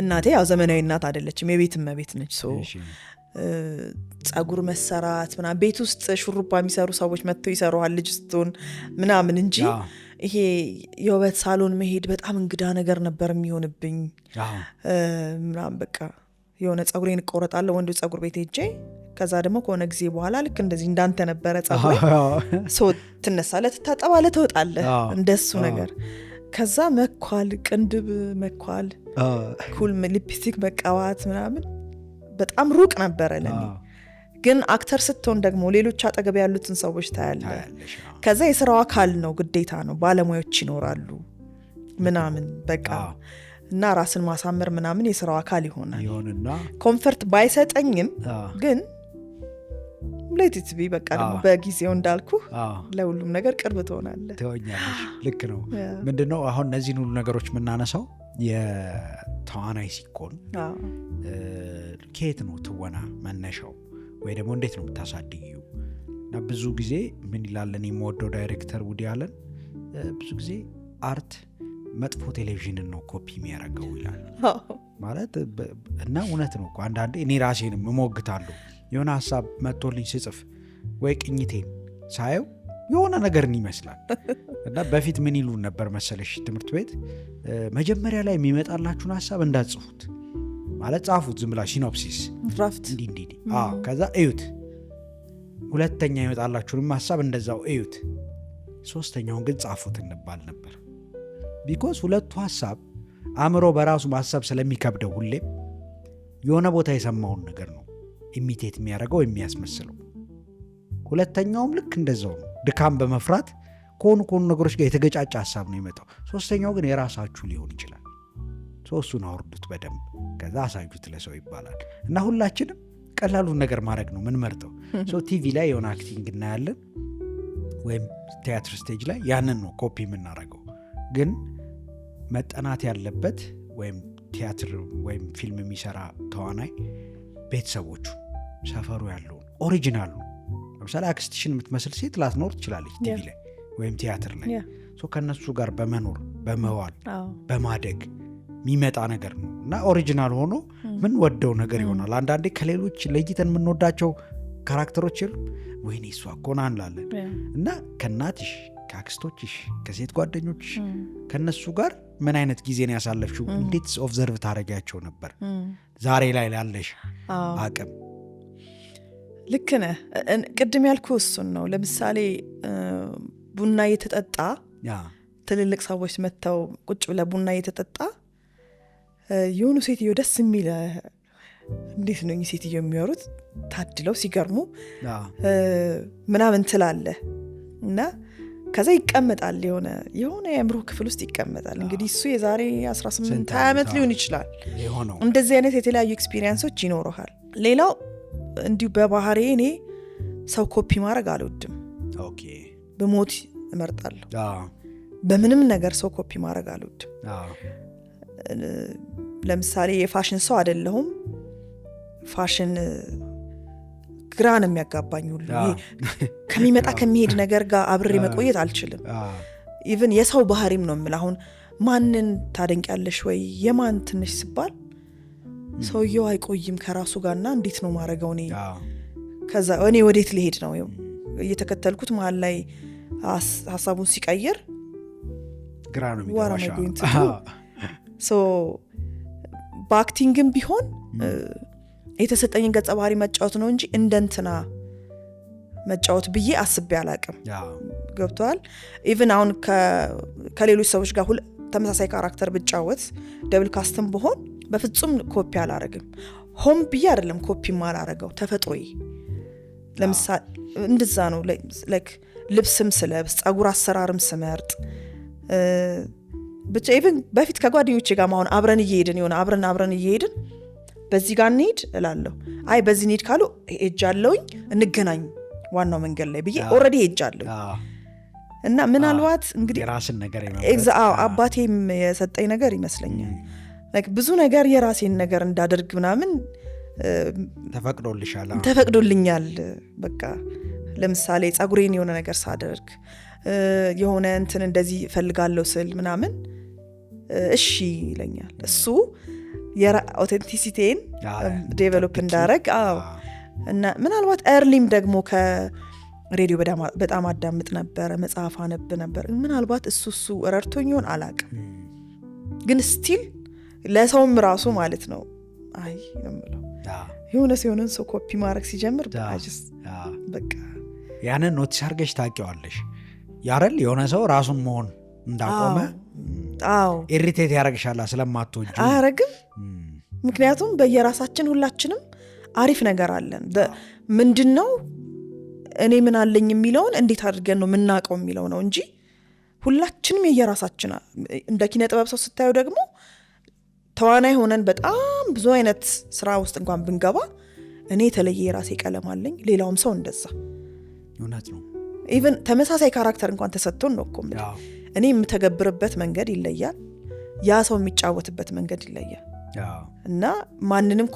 እናቴ ያው ዘመናዊ እናት አይደለችም፣ የቤት እመቤት ነች። ጸጉር መሰራት ምናምን ቤት ውስጥ ሹሩባ የሚሰሩ ሰዎች መጥተው ይሰሩሃል ልጅ ስትሆን ምናምን እንጂ ይሄ የውበት ሳሎን መሄድ በጣም እንግዳ ነገር ነበር የሚሆንብኝ ምናምን። በቃ የሆነ ጸጉሬን እቆረጣለሁ ወንዶች ጸጉር ቤት ሄጄ፣ ከዛ ደግሞ ከሆነ ጊዜ በኋላ ልክ እንደዚህ እንዳንተ ነበረ ጸጉሬ። ትነሳለህ፣ ትታጠባለህ፣ ትወጣለህ እንደሱ ነገር። ከዛ መኳል፣ ቅንድብ መኳል፣ ኩል ሊፕስቲክ መቀባት ምናምን በጣም ሩቅ ነበረ ለኔ። ግን አክተር ስትሆን ደግሞ ሌሎች አጠገብ ያሉትን ሰዎች ታያለህ። ከዛ የስራው አካል ነው፣ ግዴታ ነው፣ ባለሙያዎች ይኖራሉ ምናምን በቃ እና ራስን ማሳመር ምናምን የስራው አካል ይሆናልና ኮምፈርት ባይሰጠኝም ግን ሌትት ቢ በቃ ደግሞ በጊዜው እንዳልኩ ለሁሉም ነገር ቅርብ ትሆናለህ። ልክ ነው። ምንድነው አሁን እነዚህን ሁሉ ነገሮች የምናነሳው የተዋናይ ሲኮን ከየት ነው ትወና መነሻው ወይ ደግሞ እንዴት ነው የምታሳድጊው? እና ብዙ ጊዜ ምን ይላል እኔ የምወደው ዳይሬክተር ውዲ አለን ብዙ ጊዜ አርት መጥፎ ቴሌቪዥንን ነው ኮፒ የሚያደርገው ይላል። ማለት እና እውነት ነው እኮ አንዳንዴ እኔ ራሴንም እሞግታለሁ። የሆነ ሀሳብ መጥቶልኝ ስጽፍ ወይ ቅኝቴን ሳየው የሆነ ነገርን ይመስላል። እና በፊት ምን ይሉ ነበር መሰለሽ ትምህርት ቤት መጀመሪያ ላይ የሚመጣላችሁን ሀሳብ እንዳትጽፉት፣ ማለት ጻፉት ዝም ብላ ሲኖፕሲስ ድራፍት እንዲህ ከዛ እዩት፣ ሁለተኛ ይመጣላችሁንም ሀሳብ እንደዛው እዩት፣ ሶስተኛውን ግን ጻፉት እንባል ነበር። ቢኮዝ ሁለቱ ሀሳብ አእምሮ በራሱ ማሰብ ስለሚከብደው ሁሌም የሆነ ቦታ የሰማውን ነገር ነው ኢሚቴት የሚያደርገው የሚያስመስለው። ሁለተኛውም ልክ እንደዛው ነው። ድካም በመፍራት ከሆኑ ነገሮች ጋር የተገጫጨ ሀሳብ ነው የመጣው። ሶስተኛው ግን የራሳችሁ ሊሆን ይችላል። ሶስቱን አውርዱት በደንብ ከዛ አሳዩት ለሰው ይባላል። እና ሁላችንም ቀላሉን ነገር ማድረግ ነው ምን መርጠው። ቲቪ ላይ የሆነ አክቲንግ እናያለን ወይም ቲያትር ስቴጅ ላይ ያንን ነው ኮፒ የምናደርገው። ግን መጠናት ያለበት ወይም ቲያትር ወይም ፊልም የሚሰራ ተዋናይ ቤተሰቦቹ ሰፈሩ ያለውን ኦሪጂናሉ ለምሳሌ አክስትሽን የምትመስል ሴት ላትኖር ትችላለች ቲቪ ላይ ወይም ቲያትር ላይ ከነሱ ጋር በመኖር በመዋል በማደግ የሚመጣ ነገር ነው እና ኦሪጂናል ሆኖ ምን ወደው ነገር ይሆናል። አንዳንዴ ከሌሎች ለይተን የምንወዳቸው ካራክተሮች የሉ ወይኔ እሷ እኮ ና እንላለን እና ከእናትሽ ከአክስቶችሽ ከሴት ጓደኞችሽ ከነሱ ጋር ምን አይነት ጊዜን ያሳለፍሽው እንዴት ኦብዘርቭ ታደርጊያቸው ነበር ዛሬ ላይ ላለሽ አቅም። ልክ ነህ። ቅድም ያልኩ እሱን ነው። ለምሳሌ ቡና እየተጠጣ ትልልቅ ሰዎች መጥተው ቁጭ ብለ ቡና እየተጠጣ የሆኑ ሴትዮ ደስ የሚል እንዴት ነው ሴትዮ የሚወሩት ታድለው ሲገርሙ ምናምን ትላለ እና ከዛ ይቀመጣል የሆነ የአእምሮ ክፍል ውስጥ ይቀመጣል። እንግዲህ እሱ የዛሬ 18 ዓመት ሊሆን ይችላል። እንደዚህ አይነት የተለያዩ ኤክስፒሪየንሶች ይኖረሃል። ሌላው እንዲሁ በባህሪ እኔ ሰው ኮፒ ማድረግ አልወድም። በሞት እመርጣለሁ። በምንም ነገር ሰው ኮፒ ማድረግ አልወድም። ለምሳሌ የፋሽን ሰው አይደለሁም። ፋሽን ግራ ነው የሚያጋባኝ ሁሉ ከሚመጣ ከሚሄድ ነገር ጋር አብሬ መቆየት አልችልም። ኢቭን የሰው ባህሪም ነው የምልህ። አሁን ማንን ታደንቂያለሽ ወይ የማን ትንሽ ሲባል ሰውየው አይቆይም ከራሱ ጋርና እንዴት ነው ማረገው እኔ ከዛ እኔ ወዴት ልሄድ ነው እየተከተልኩት መሀል ላይ ሀሳቡን ሲቀይር ግራ ነው የሚገባው። በአክቲንግም ቢሆን የተሰጠኝን ገጸ ባህሪ መጫወት ነው እንጂ እንደንትና መጫወት ብዬ አስቤ አላቅም። ገብቷል። ኢቭን አሁን ከሌሎች ሰዎች ጋር ተመሳሳይ ካራክተር ብጫወት ደብል ካስትም በሆን በፍጹም ኮፒ አላረግም። ሆም ብዬ አይደለም ኮፒ ማላረገው ተፈጥሮዬ። ለምሳሌ እንደዛ ነው። ላይክ ልብስም ስለብስ ጸጉር አሰራርም ስመርጥ ብቻ ኢቭን በፊት ከጓደኞቼ ጋር ማሁን አብረን እየሄድን ይሆነ አብረን እየሄድን በዚህ ጋር እንሂድ እላለሁ። አይ በዚህ እንሂድ ካሉ ሄጃለሁኝ እንገናኝ ዋናው መንገድ ላይ ብዬ ኦልሬዲ ሄጃለሁ። እና ምናልባት እንግዲህ የራስን ነገር አባቴም የሰጠኝ ነገር ይመስለኛል። ብዙ ነገር የራሴን ነገር እንዳደርግ ምናምን ተፈቅዶልኛል። በቃ ለምሳሌ ጸጉሬን የሆነ ነገር ሳደርግ የሆነ እንትን እንደዚህ ፈልጋለሁ ስል ምናምን እሺ ይለኛል። እሱ የኦቴንቲሲቲን ዴቨሎፕ እንዳረግ እና ምናልባት ኤርሊም ደግሞ ከሬዲዮ በጣም አዳምጥ ነበረ፣ መጽሐፍ አነብ ነበር። ምናልባት እሱ ረድቶኝ ይሆን አላቅም። ግን ስቲል ለሰውም ራሱ ማለት ነው አይ ነው የሆነ ሰው ኮፒ ማድረግ ሲጀምር በቃ ያንን ኖቲስ አድርገሽ ታውቂዋለሽ ያረል የሆነ ሰው ራሱን መሆን እንዳቆመ ኢሪቴት ያደርግሻል ስለማትወጂ አያረግም። ምክንያቱም በየራሳችን ሁላችንም አሪፍ ነገር አለን። ምንድነው እኔ ምን አለኝ የሚለውን እንዴት አድርገን ነው የምናውቀው የሚለው ነው እንጂ ሁላችንም የየራሳችን እንደ ኪነ ጥበብ ሰው ስታዩ ደግሞ ተዋናይ ሆነን በጣም ብዙ አይነት ስራ ውስጥ እንኳን ብንገባ እኔ የተለየ የራሴ ቀለም አለኝ፣ ሌላውም ሰው እንደዛ። እውነት ነው። ኢቭን ተመሳሳይ ካራክተር እንኳን ተሰጥቶን ነው እኮ እኔ የምተገብርበት መንገድ ይለያል፣ ያ ሰው የሚጫወትበት መንገድ ይለያል። እና ማንንም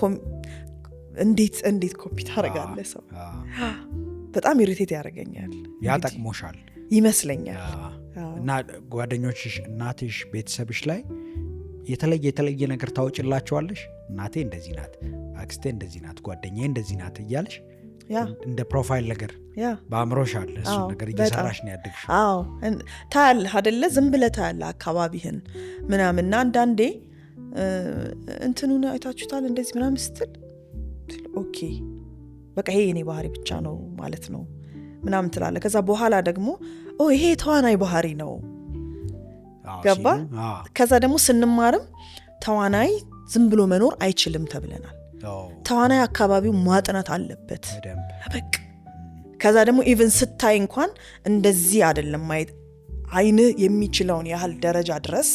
እንዴት ኮፒ ታደርጋለህ? ሰው በጣም ኢሪቴት ያደርገኛል። ያጠቅሞሻል ይመስለኛል። እና ጓደኞችሽ፣ እናትሽ፣ ቤተሰብሽ ላይ የተለየ ነገር ታወጭላቸዋለሽ? እናቴ እንደዚህ ናት፣ አክስቴ እንደዚህ ናት፣ ጓደኛዬ እንደዚህ ናት እያለሽ እንደ ፕሮፋይል ነገር በአእምሮሽ አለ። እሱ ነገር እየሰራሽ ነው ያደግሽ። ታያለህ አይደለ? ዝም ብለህ ታያለህ አካባቢህን ምናምንና አንዳንዴ እንትኑን አይታችሁታል እንደዚህ ምናምን ስትል ኦኬ በቃ ይሄ የኔ ባህሪ ብቻ ነው ማለት ነው ምናምን ትላለህ። ከዛ በኋላ ደግሞ ይሄ ተዋናይ ባህሪ ነው ገባ። ከዛ ደግሞ ስንማርም ተዋናይ ዝም ብሎ መኖር አይችልም ተብለናል። ተዋናይ አካባቢው ማጥናት አለበት በቃ። ከዛ ደግሞ ኢቭን ስታይ እንኳን እንደዚህ አይደለም ማየት አይንህ የሚችለውን ያህል ደረጃ ድረስ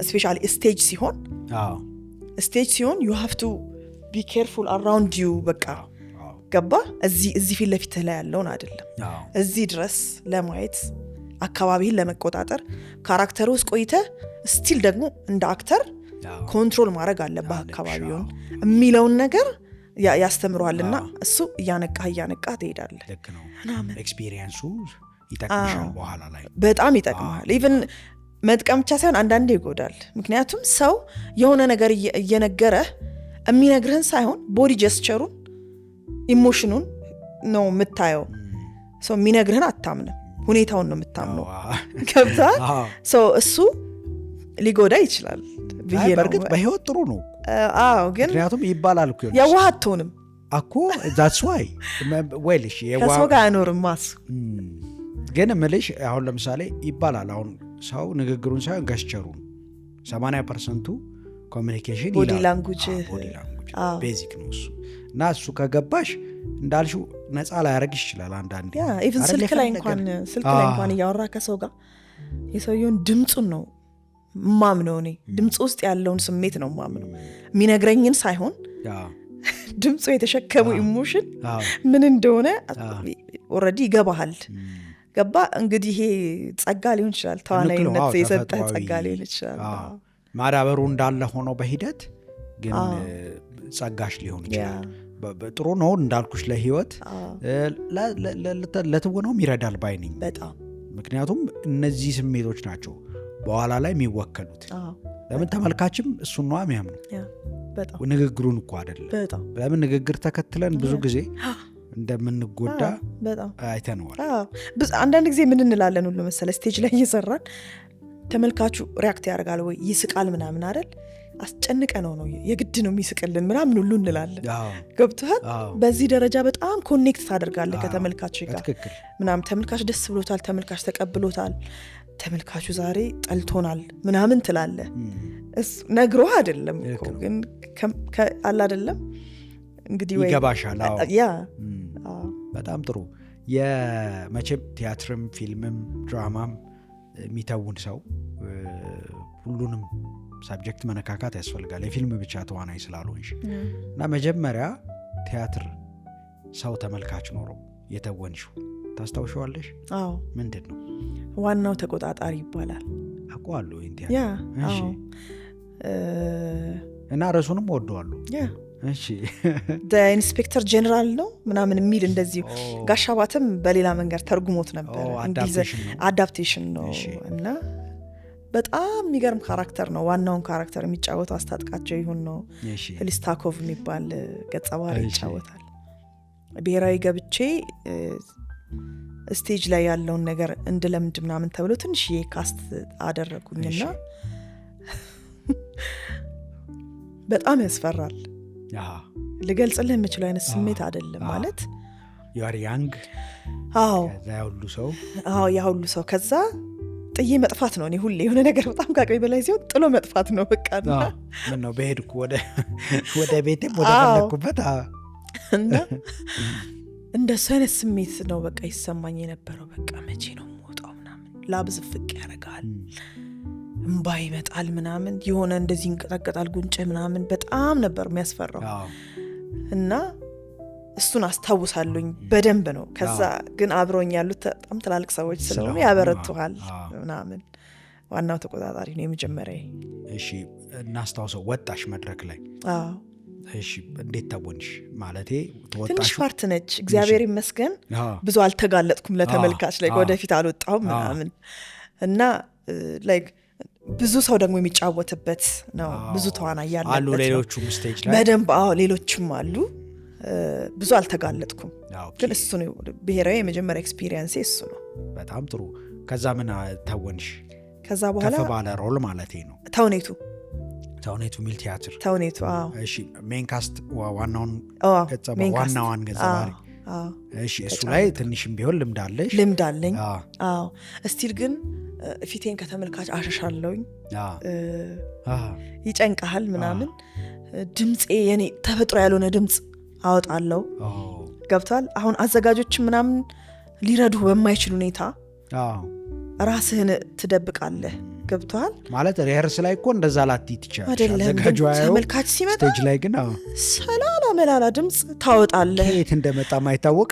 ስፔሻሊ ስቴጅ ሲሆን you have to be careful around you በቃ ገባ እዚህ ፊት ለፊትህ ላይ ያለውን አይደለም እዚህ ድረስ ለማየት አካባቢህን ለመቆጣጠር ካራክተሩ ውስጥ ቆይተህ ስቲል ደግሞ እንደ አክተር ኮንትሮል ማድረግ አለብህ አካባቢውን የሚለውን ነገር ያስተምረዋልና እሱ እያነቃህ ትሄዳለህ። ልክ ነው። ኤክስፒሪየንሱ ይጠቅምሻል በኋላ ላይ በጣም ይጠቅምሃል። ኢቭን መጥቀም ብቻ ሳይሆን አንዳንዴ ይጎዳል። ምክንያቱም ሰው የሆነ ነገር እየነገረህ የሚነግርህን ሳይሆን ቦዲ ጀስቸሩን ኢሞሽኑን ነው የምታየው። ሰው የሚነግርህን አታምንም፣ ሁኔታውን ነው የምታምነው። ገብቶሃል? እሱ ሊጎዳ ይችላል ብዬ ነው። በእርግጥ በህይወት ጥሩ ነው። ግን ምክንያቱም ይባላል እኮ የዋህ አትሆንም እኮ that's why ወይልሽ ከሰው ጋር አይኖርም ማስ ግን ምልሽ አሁን ለምሳሌ ይባላል አሁን ሰው ንግግሩን ሳይሆን ገስቸሩን 80% ኮሚኒኬሽን ቦዲ ላንጉጅ ቤዚክ ነው እሱ እና እሱ ከገባሽ እንዳልሽው ነፃ ላይ ያደርግሽ ይችላል። አንዳንዴ ኢቭን ስልክ ላይ እንኳን እያወራ ከሰው ጋር የሰውየውን ድምፁን ነው ማምነው። እኔ ድምፁ ውስጥ ያለውን ስሜት ነው ማምነው፣ የሚነግረኝን ሳይሆን ድምፁ የተሸከሙ ኢሞሽን ምን እንደሆነ ኦልሬዲ ይገባሃል። ገባ እንግዲህ ይሄ ጸጋ ሊሆን ይችላል፣ ተዋናይነት የሰጠ ጸጋ ሊሆን ይችላል። ማዳበሩ እንዳለ ሆኖ በሂደት ግን ጸጋሽ ሊሆን ይችላል። ጥሩ ነው እንዳልኩሽ ለህይወት ለትወናውም ይረዳል ባይነኝ በጣም። ምክንያቱም እነዚህ ስሜቶች ናቸው በኋላ ላይ የሚወከሉት። ለምን ተመልካችም እሱን ነው የሚያምነው፣ ንግግሩን እኮ አይደለም። ለምን ንግግር ተከትለን ብዙ ጊዜ እንደምንጎዳ አይተነዋል። አንዳንድ ጊዜ ምን እንላለን ሁሉ መሰለ ስቴጅ ላይ እየሰራን ተመልካቹ ሪያክት ያደርጋል ወይ ይስቃል ምናምን አይደል፣ አስጨንቀ ነው የግድ ነው የሚስቅልን ምናምን ሁሉ እንላለን። ገብቶሃል? በዚህ ደረጃ በጣም ኮኔክት ታደርጋለህ ከተመልካቹ ጋር ምናምን። ተመልካች ደስ ብሎታል፣ ተመልካች ተቀብሎታል፣ ተመልካቹ ዛሬ ጠልቶናል ምናምን ትላለህ። ነግሮህ አይደለም ግን አለ አይደለም እንግዲህ ወይ ይገባሻል። በጣም ጥሩ። የመቼም ቲያትርም ፊልምም ድራማም የሚተውን ሰው ሁሉንም ሳብጀክት መነካካት ያስፈልጋል። የፊልም ብቻ ተዋናይ ስላልሆንሽ እና መጀመሪያ ቲያትር ሰው ተመልካች ኖረው የተወንሽው ታስታውሻለሽ? አዎ። ምንድን ነው? ዋናው ተቆጣጣሪ ይባላል። አውቀዋለሁ እሺ። እና ርዕሱንም ወደዋለሁ። እሺ ኢንስፔክተር ጀነራል ነው ምናምን የሚል እንደዚህ ጋሻባትም በሌላ መንገድ ተርጉሞት ነበር። አዳፕቴሽን ነው እና በጣም የሚገርም ካራክተር ነው። ዋናውን ካራክተር የሚጫወተው አስታጥቃቸው ይሁን ነው። ሊስታኮቭ የሚባል ገጸ ባህሪ ይጫወታል። ብሔራዊ ገብቼ ስቴጅ ላይ ያለውን ነገር እንድለምድ ምናምን ተብሎ ትንሽዬ ካስት አደረጉኝና በጣም ያስፈራል። ልገልጽልህ የምችለው አይነት ስሜት አይደለም ማለት ዩአር ያንግ ያ ሁሉ ሰው ከዛ ጥዬ መጥፋት ነው። እኔ ሁሌ የሆነ ነገር በጣም ካቅሜ በላይ ሲሆን ጥሎ መጥፋት ነው በቃ። ምን ነው በሄድኩ ወደ ቤቴም ወደ ፈለኩበት እና እንደሱ አይነት ስሜት ነው በቃ ይሰማኝ የነበረው። በቃ መቼ ነው የምወጣው ምናምን፣ ላብዝ ፍቅ ያደርጋል፣ እምባ ይመጣል ምናምን፣ የሆነ እንደዚህ እንቀጠቀጣል ጉንጭ ምናምን፣ በጣም ነበር የሚያስፈራው እና እሱን አስታውሳለሁኝ በደንብ ነው። ከዛ ግን አብሮኝ ያሉት በጣም ትላልቅ ሰዎች ስለሆኑ ያበረቱሃል ምናምን። ዋናው ተቆጣጣሪ ነው የመጀመሪያ። እሺ እናስታውሰው፣ ወጣሽ መድረክ ላይ። እሺ እንዴት ተወንሽ? ማለቴ ተወጣሽ ትንሽ ፓርት ነች፣ እግዚአብሔር ይመስገን ብዙ አልተጋለጥኩም ለተመልካች ላይ፣ ወደፊት አልወጣሁም ምናምን እና ላይክ ብዙ ሰው ደግሞ የሚጫወትበት ነው። ብዙ ተዋናይ ያለበት አሉ ሌሎቹም ስቴጅ ላይ በደንብ ሌሎችም አሉ። ብዙ አልተጋለጥኩም ግን እሱ ነው ብሔራዊ የመጀመሪያ ኤክስፒሪየንስ እሱ ነው። በጣም ጥሩ። ከዛ ምን ተወንሽ? ከዛ በኋላ ከፍ ባለ ሮል ማለቴ ነው። ተውኔቱ ሚል ቲያትር ተውኔቱ። እሺ ሜን ካስት ዋናውን ገጸ ዋናዋን ገጸ ባህሪ። እሺ እሱ ላይ ትንሽም ቢሆን ልምድ አለኝ። አዎ እስቲል ግን ፊቴን ከተመልካች አሸሻለሁኝ። ይጨንቃል ምናምን። ድምፄ የኔ ተፈጥሮ ያልሆነ ድምፅ አወጣለሁ። ገብቷል? አሁን አዘጋጆች ምናምን ሊረዱ በማይችል ሁኔታ ራስህን ትደብቃለህ። ገብቷል ማለት ሪሄርስ ላይ እኮ እንደዛ ላትይ ትችላለሽ አዘጋጁ ተመልካች ሲመጣ ስቴጅ ላይ ግን ሰላላ መላላ ድምጽ ታወጣለህ ከየት እንደመጣ ማይታወቅ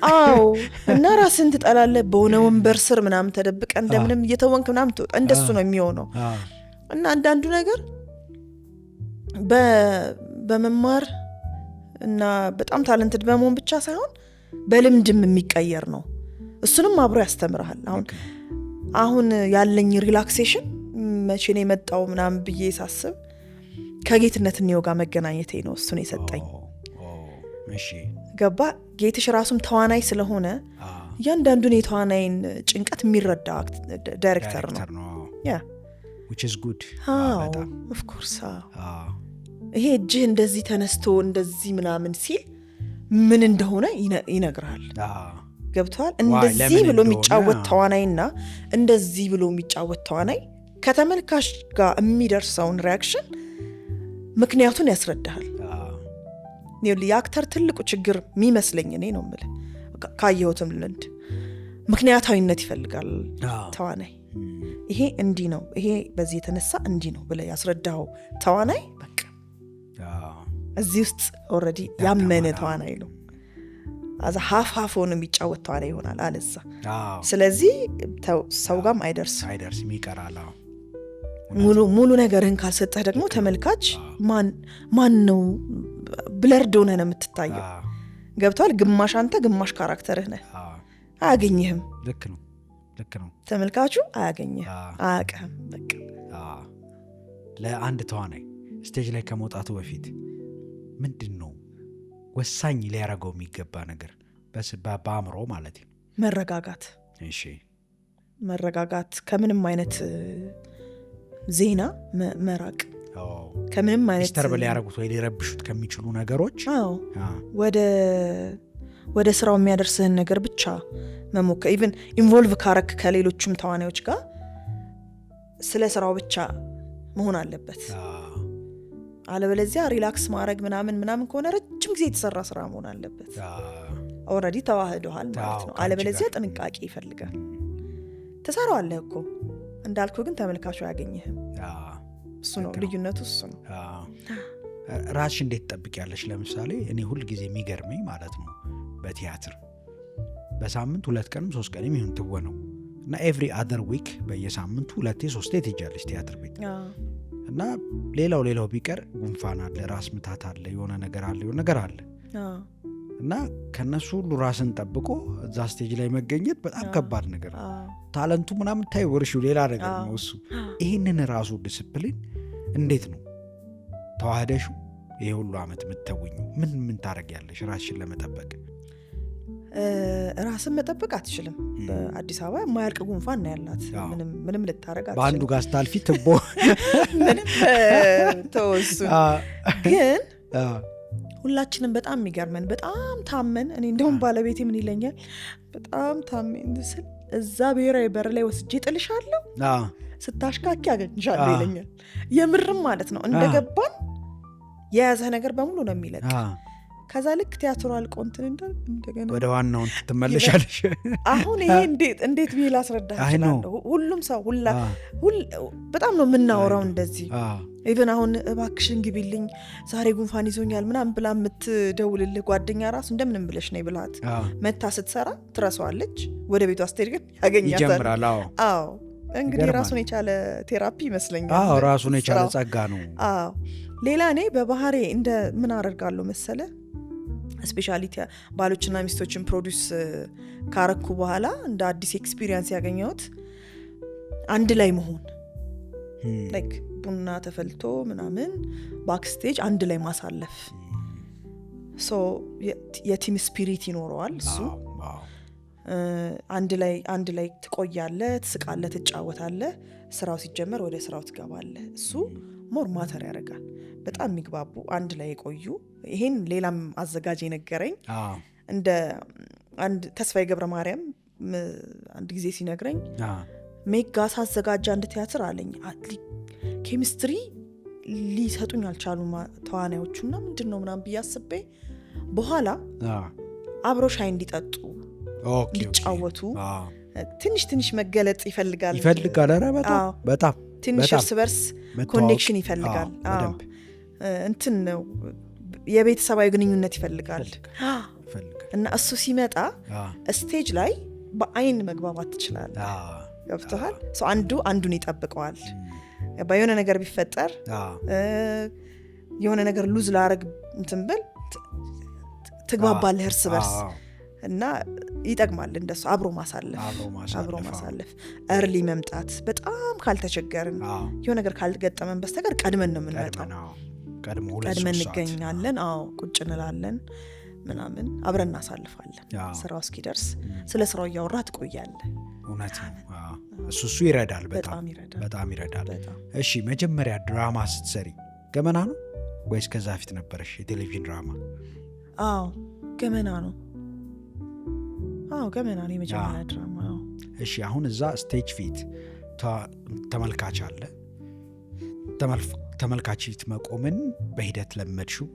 እና ራስን ትጠላለህ በሆነ ወንበር ስር ምናምን ተደብቀ እንደምንም እየተወንክ ምናምን ትወጣ እንደሱ ነው የሚሆነው እና አንዳንዱ ነገር በመማር እና በጣም ታለንትድ በመሆን ብቻ ሳይሆን በልምድም የሚቀየር ነው እሱንም አብሮ ያስተምርሃል አሁን ያለኝ ሪላክሴሽን መቼ ነው የመጣው ምናምን ብዬ ሳስብ ከጌትነት ነው ጋር መገናኘቴ ነው እሱን የሰጠኝ እሺ ገባ ጌትሽ ራሱም ተዋናይ ስለሆነ እያንዳንዱን የተዋናይን ጭንቀት የሚረዳ ዳይሬክተር ነው ያ which is good በጣም of course ይሄ እጅህ እንደዚህ ተነስቶ እንደዚህ ምናምን ሲል ምን እንደሆነ ይነግራል ገብቷል እንደዚህ ብሎ የሚጫወት ተዋናይና እንደዚህ ብሎ የሚጫወት ተዋናይ ከተመልካች ጋር የሚደርሰውን ሪአክሽን ምክንያቱን ያስረዳሃል የአክተር ትልቁ ችግር የሚመስለኝ እኔ ነው የምልህ ካየሁትም ልንድ ምክንያታዊነት ይፈልጋል ተዋናይ ይሄ እንዲህ ነው ይሄ በዚህ የተነሳ እንዲህ ነው ብለህ ያስረዳው ተዋናይ በቃ እዚህ ውስጥ ኦልሬዲ ያመነ ተዋናይ ነው አዛ ሀፍ ሆኖ የሚጫወት ተዋናይ ይሆናል አለዛ ስለዚህ ሰው ጋርም አይደርስም ይቀራል ሙሉ ነገርን ካልሰጠህ ደግሞ ተመልካች ማን ነው ብለርድ ሆነህ ነው የምትታየው ገብቷል ግማሽ አንተ ግማሽ ካራክተርህ ነህ አያገኝህም ልክ ነው ተመልካቹ አያገኝህም አያውቅህም በቃ ለአንድ ተዋናይ ስቴጅ ላይ ከመውጣቱ በፊት ምንድነው ወሳኝ ሊያረጋው የሚገባ ነገር በአእምሮ ማለት ነው መረጋጋት እሺ መረጋጋት ከምንም አይነት ዜና መራቅ ከምንም አይነት ዲስተርብ ሊያረጉት ወይ ሊረብሹት ከሚችሉ ነገሮች ወደ ስራው የሚያደርስህን ነገር ብቻ መሞከር ኢቭን ኢንቮልቭ ካረክ ከሌሎችም ተዋናዮች ጋር ስለ ስራው ብቻ መሆን አለበት አለበለዚያ ሪላክስ ማድረግ ምናምን ከሆነ ረጅም ጊዜ የተሰራ ስራ መሆን አለበት ኦልሬዲ ተዋህደዋል ማለት ነው አለበለዚያ ጥንቃቄ ይፈልጋል ተሰራዋለህ እኮ እንዳልኩ ግን ተመልካቹ ያገኘህም እሱ ነው ልዩነቱ እሱ ነው ራስሽ እንዴት ትጠብቂያለሽ ለምሳሌ እኔ ሁሉ ጊዜ የሚገርመኝ ማለት ነው በቲያትር በሳምንት 2 ቀንም 3 ቀንም ይሁን ትወነው እና ኤቭሪ አዘር ዊክ በየሳምንቱ 2-3 ትሄጃለሽ ቲያትር ቤት እና ሌላው ቢቀር ጉንፋን አለ ራስ ምታት አለ የሆነ ነገር አለ እና ከነሱ ሁሉ ራስን ጠብቆ እዛ ስቴጅ ላይ መገኘት በጣም ከባድ ነገር ነው ታለንቱ ምናምን ታይ ወርሹ ሌላ ነገር ነው እሱ ይሄንን ራሱ ዲሲፕሊን እንዴት ነው ተዋህደሹ ይሄ ሁሉ አመት የምትተውኙ ምን ታረጋለሽ ራስሽን ለመጠበቅ ራስን መጠበቅ አትችልም በአዲስ አበባ የማያልቅ ጉንፋን ነው ያላት ምንም ልታረጋ አትችልም በአንዱ ጋር ስታልፊ ትቦ ምንም ተወሱ ግን ሁላችንም በጣም የሚገርመን በጣም ታመን እኔ እንደውም ባለቤቴ ምን ይለኛል በጣም ታመን ስል እዛ ብሔራዊ በር ላይ ወስጄ ጥልሻለሁ ስታሽካኪ ያገኝሻለሁ ይለኛል የምርም ማለት ነው እንደገባን የያዘ ነገር በሙሉ ነው የሚለቅ ከዛ ልክ ቲያትሩ አልቆንትን እንደገና ወደ ዋናው ትመለሻለሽ አሁን ይሄ እንዴት ብዬ ላስረዳችሁ ሁሉም ሰው በጣም ነው የምናወራው እንደዚህ ኢቭን አሁን እባክሽን ግቢልኝ ዛሬ ጉንፋን ይዞኛል ምናምን ብላ የምትደውልልህ ጓደኛ ራሱ እንደምንም ብለሽ ነይ ብላት መታ ስትሰራ ትረሳዋለች ወደ ቤቷ ስትሄድ ግን ያገኛታል ይጀምራል አዎ እንግዲህ ራሱን የቻለ ቴራፒ ይመስለኛል ራሱን የቻለ ጸጋ ነው ሌላ እኔ በባህሬ እንደ ምን አደርጋለሁ መሰለ ስፔሻሊቲ ባሎችና ሚስቶችን ፕሮዲዩስ ካረኩ በኋላ እንደ አዲስ ኤክስፒሪየንስ ያገኘሁት አንድ ላይ መሆን ላይክ ቡና ተፈልቶ ምናምን ባክስቴጅ አንድ ላይ ማሳለፍ ሶ የቲም ስፒሪት ይኖረዋል እሱ አንድ ላይ ትቆያለህ ትስቃለህ ትጫወታለህ ስራው ሲጀመር ወደ ስራው ትገባለህ እሱ ሞር ማተር ያደርጋል በጣም የሚግባቡ አንድ ላይ የቆዩ ይሄን ሌላም አዘጋጅ የነገረኝ እንደ አንድ ተስፋዬ ገብረ ማርያም አንድ ጊዜ ሲነግረኝ ሜጋ ሳዘጋጅ አንድ ቲያትር አለኝ ኬሚስትሪ ሊሰጡኝ አልቻሉ ተዋናዮቹና ምንድነው ምናምን ብያስቤ በኋላ አብሮ ሻይ እንዲጠጡ ሊጫወቱ ትንሽ መገለጥ ይፈልጋል ኧረ በጣም ትንሽ እርስ በርስ ኮኔክሽን ይፈልጋል። እንትን ነው የቤተሰባዊ ግንኙነት ይፈልጋል እና እሱ ሲመጣ ስቴጅ ላይ በአይን መግባባት ትችላል። ገብቶሃል? አንዱ አንዱን ይጠብቀዋል። የሆነ ነገር ቢፈጠር የሆነ ነገር ሉዝ ላረግ እንትን ብል ትግባባለህ እርስ በርስ እና ይጠቅማል። እንደሱ አብሮ ማሳለፍ እርሊ መምጣት በጣም ካልተቸገርን የሆነ ነገር ካልገጠመን በስተቀር ቀድመን ነው የምንመጣው። ቀድመን እንገኛለን። ቁጭ እንላለን ምናምን አብረን እናሳልፋለን። ስራው እስኪደርስ ስለ ስራው እያወራ ትቆያለህ። እውነት ነው። እሱ ይረዳል፣ በጣም ይረዳል። እሺ መጀመሪያ ድራማ ስትሰሪ ገመና ነው ወይስ ከዛ ፊት ነበረሽ የቴሌቪዥን ድራማ? ገመና ነው። ገመና ነው የመጀመሪያ ድራማ። እሺ አሁን እዛ ስቴጅ ፊት ተመልካች አለ። ተመልካች ፊት መቆምን በሂደት ለመድሽው?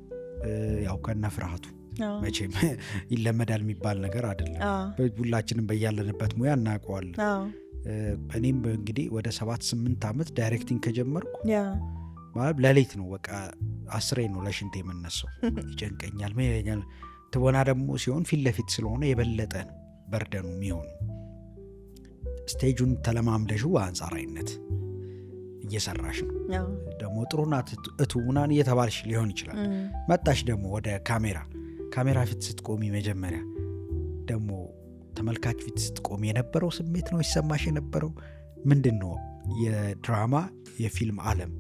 ያው ከነ ፍርሃቱ መቼም ይለመዳል የሚባል ነገር አይደለም። ሁላችንም በያለንበት ሙያ እናውቀዋለን። እኔም እንግዲህ ወደ 7-8 ዓመት ዳይሬክቲንግ ከጀመርኩ ማለት ሌሊት ነው በቃ 10 ነው ለሽንት የምነሳው። ይጨንቀኛል ምን ትወና ደግሞ ሲሆን ፊት ለፊት ስለሆነ የበለጠ ነው በርደኑ የሚሆኑ። ስቴጁን ተለማምደሽው በአንጻራዊነት እየሰራሽ ነው። ደግሞ ጥሩና እትውናን እየተባልሽ ሊሆን ይችላል። መጣሽ ደግሞ ወደ ካሜራ ፊት ስትቆሚ መጀመሪያ ደግሞ ተመልካች ፊት ስትቆሚ የነበረው ስሜት ነው ይሰማሽ የነበረው ምንድን ነው? የድራማ የፊልም ዓለም